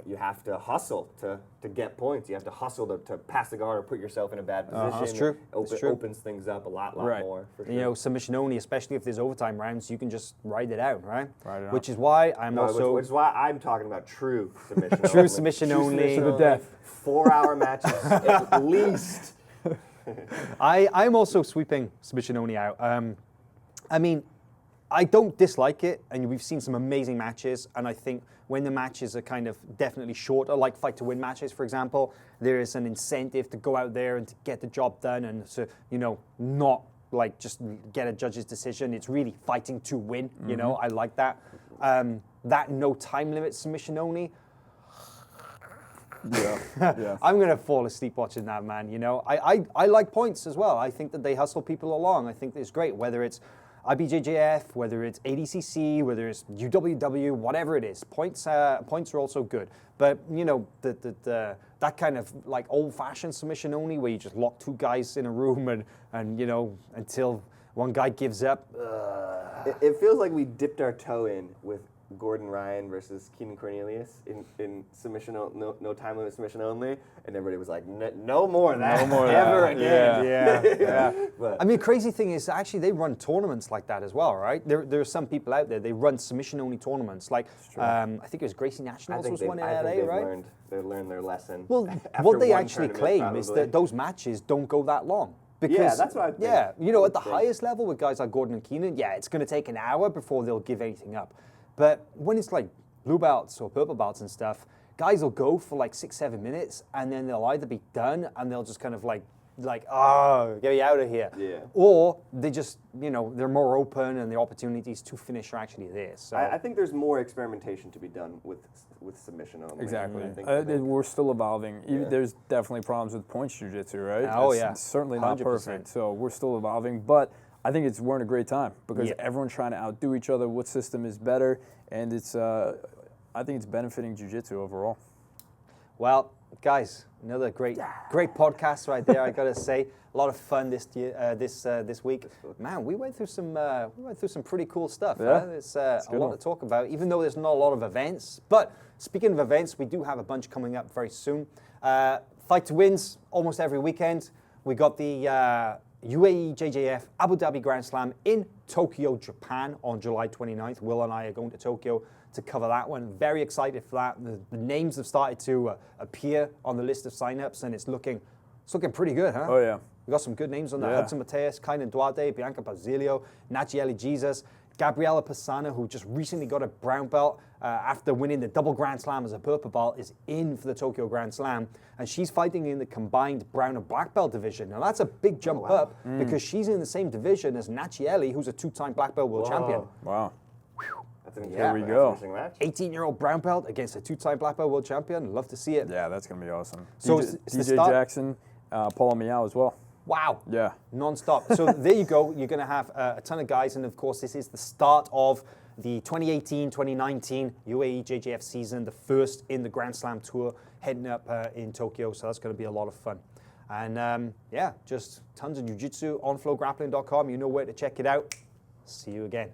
[SPEAKER 2] you have to hustle to get points. You have to hustle to pass the guard or put yourself in a bad position.
[SPEAKER 1] That's true.
[SPEAKER 2] It opens things up a lot more. For sure.
[SPEAKER 1] Submission only, especially if there's overtime rounds, you can just ride it out, right? Which is why
[SPEAKER 2] which is why I'm talking about true submission only.
[SPEAKER 1] True submission only.
[SPEAKER 3] To the death.
[SPEAKER 2] 4-hour matches at least.
[SPEAKER 1] I'm also sweeping submission only out. I mean, I don't dislike it, and we've seen some amazing matches, and I think when the matches are kind of definitely shorter, like fight-to-win matches, for example, there is an incentive to go out there and to get the job done and to, not like just get a judge's decision. It's really fighting to win, I like that. That no time limit submission only,
[SPEAKER 3] Yeah.
[SPEAKER 1] I'm going to fall asleep watching that, man. I like points as well. I think that they hustle people along. I think it's great, whether it's IBJJF, whether it's ADCC, whether it's UWW, whatever it is. Points are also good. But, that kind of like old-fashioned submission only where you just lock two guys in a room and until one guy gives up.
[SPEAKER 2] It feels like we dipped our toe in with Gordon Ryan versus Keenan Cornelius in submission, no time limit submission only, and everybody was like, no more of that,
[SPEAKER 3] No more of
[SPEAKER 2] ever
[SPEAKER 3] that.
[SPEAKER 2] again.
[SPEAKER 1] Yeah.
[SPEAKER 2] But
[SPEAKER 1] I mean, crazy thing is actually they run tournaments like that as well, right? There are some people out there, they run submission-only tournaments. Like, I think it was Gracie Nationals was one in LA, right?
[SPEAKER 2] They've learned their lesson.
[SPEAKER 1] Well,
[SPEAKER 2] after
[SPEAKER 1] what they
[SPEAKER 2] one
[SPEAKER 1] actually
[SPEAKER 2] tournament,
[SPEAKER 1] claim is
[SPEAKER 2] probably.
[SPEAKER 1] that those matches don't go that long. Because,
[SPEAKER 2] Yeah, that's what I think.
[SPEAKER 1] Yeah, you know, at the
[SPEAKER 2] think.
[SPEAKER 1] highest level with guys like Gordon and Keenan, yeah, it's going to take an hour before they'll give anything up. But when it's like blue belts or purple belts and stuff, guys will go for like 6-7 minutes, and then they'll either be done and they'll just kind of like, oh, get me out of here.
[SPEAKER 2] Yeah.
[SPEAKER 1] Or they just, you know, they're more open and the opportunities to finish are actually there. So
[SPEAKER 2] I think there's more experimentation to be done with submission only.
[SPEAKER 3] Exactly.
[SPEAKER 2] I think
[SPEAKER 3] We're still evolving.
[SPEAKER 2] Yeah.
[SPEAKER 3] There's definitely problems with points jiu-jitsu, right?
[SPEAKER 1] Oh,
[SPEAKER 3] It's certainly not
[SPEAKER 1] 100%.
[SPEAKER 3] perfect. So we're still evolving, but I think we're in a great time because
[SPEAKER 1] Yeah.
[SPEAKER 3] everyone's trying to outdo each other. What system is better? And I think it's benefiting jiu-jitsu overall.
[SPEAKER 1] Well, guys, another great podcast right there. I gotta say, a lot of fun this year, this week. Man, we went through some pretty cool stuff.
[SPEAKER 3] Yeah.
[SPEAKER 1] Huh? It's a
[SPEAKER 3] good
[SPEAKER 1] lot
[SPEAKER 3] one.
[SPEAKER 1] to talk about, even though there's not a lot of events. But speaking of events, we do have a bunch coming up very soon. Fight to Wins almost every weekend. We got the UAE JJF Abu Dhabi Grand Slam in Tokyo, Japan on July 29th. Will and I are going to Tokyo to cover that one. Very excited for that. The names have started to appear on the list of signups, and it's looking pretty good, huh?
[SPEAKER 3] Oh, yeah.
[SPEAKER 1] We got some good names on there.
[SPEAKER 3] Yeah.
[SPEAKER 1] Hudson Mateus, Keenan Duarte, Bianca Basilio, Nachieli Jesus, Gabriela Pisana, who just recently got a brown belt after winning the double Grand Slam as a purple belt, is in for the Tokyo Grand Slam. And she's fighting in the combined brown and black belt division. Now, that's a big jump up because she's in the same division as Nachieli, who's a two-time black belt world champion.
[SPEAKER 3] Wow.
[SPEAKER 2] that's an
[SPEAKER 1] There
[SPEAKER 3] we
[SPEAKER 2] interesting
[SPEAKER 3] go.
[SPEAKER 2] interesting match.
[SPEAKER 1] 18-year-old brown belt against a two-time black belt world champion. Love to see it.
[SPEAKER 3] Yeah, that's going to be awesome.
[SPEAKER 1] So
[SPEAKER 3] DJ,
[SPEAKER 1] it's the
[SPEAKER 3] DJ
[SPEAKER 1] start-
[SPEAKER 3] Jackson, Paula Miao as well.
[SPEAKER 1] Wow.
[SPEAKER 3] Yeah.
[SPEAKER 1] Non-stop. So there you go. You're going to have a ton of guys. And of course, this is the start of the 2018-2019 UAE JJF season, the first in the Grand Slam Tour, heading up in Tokyo. So that's going to be a lot of fun. And yeah, just tons of jiu-jitsu on FloGrappling.com. You know where to check it out. See you again.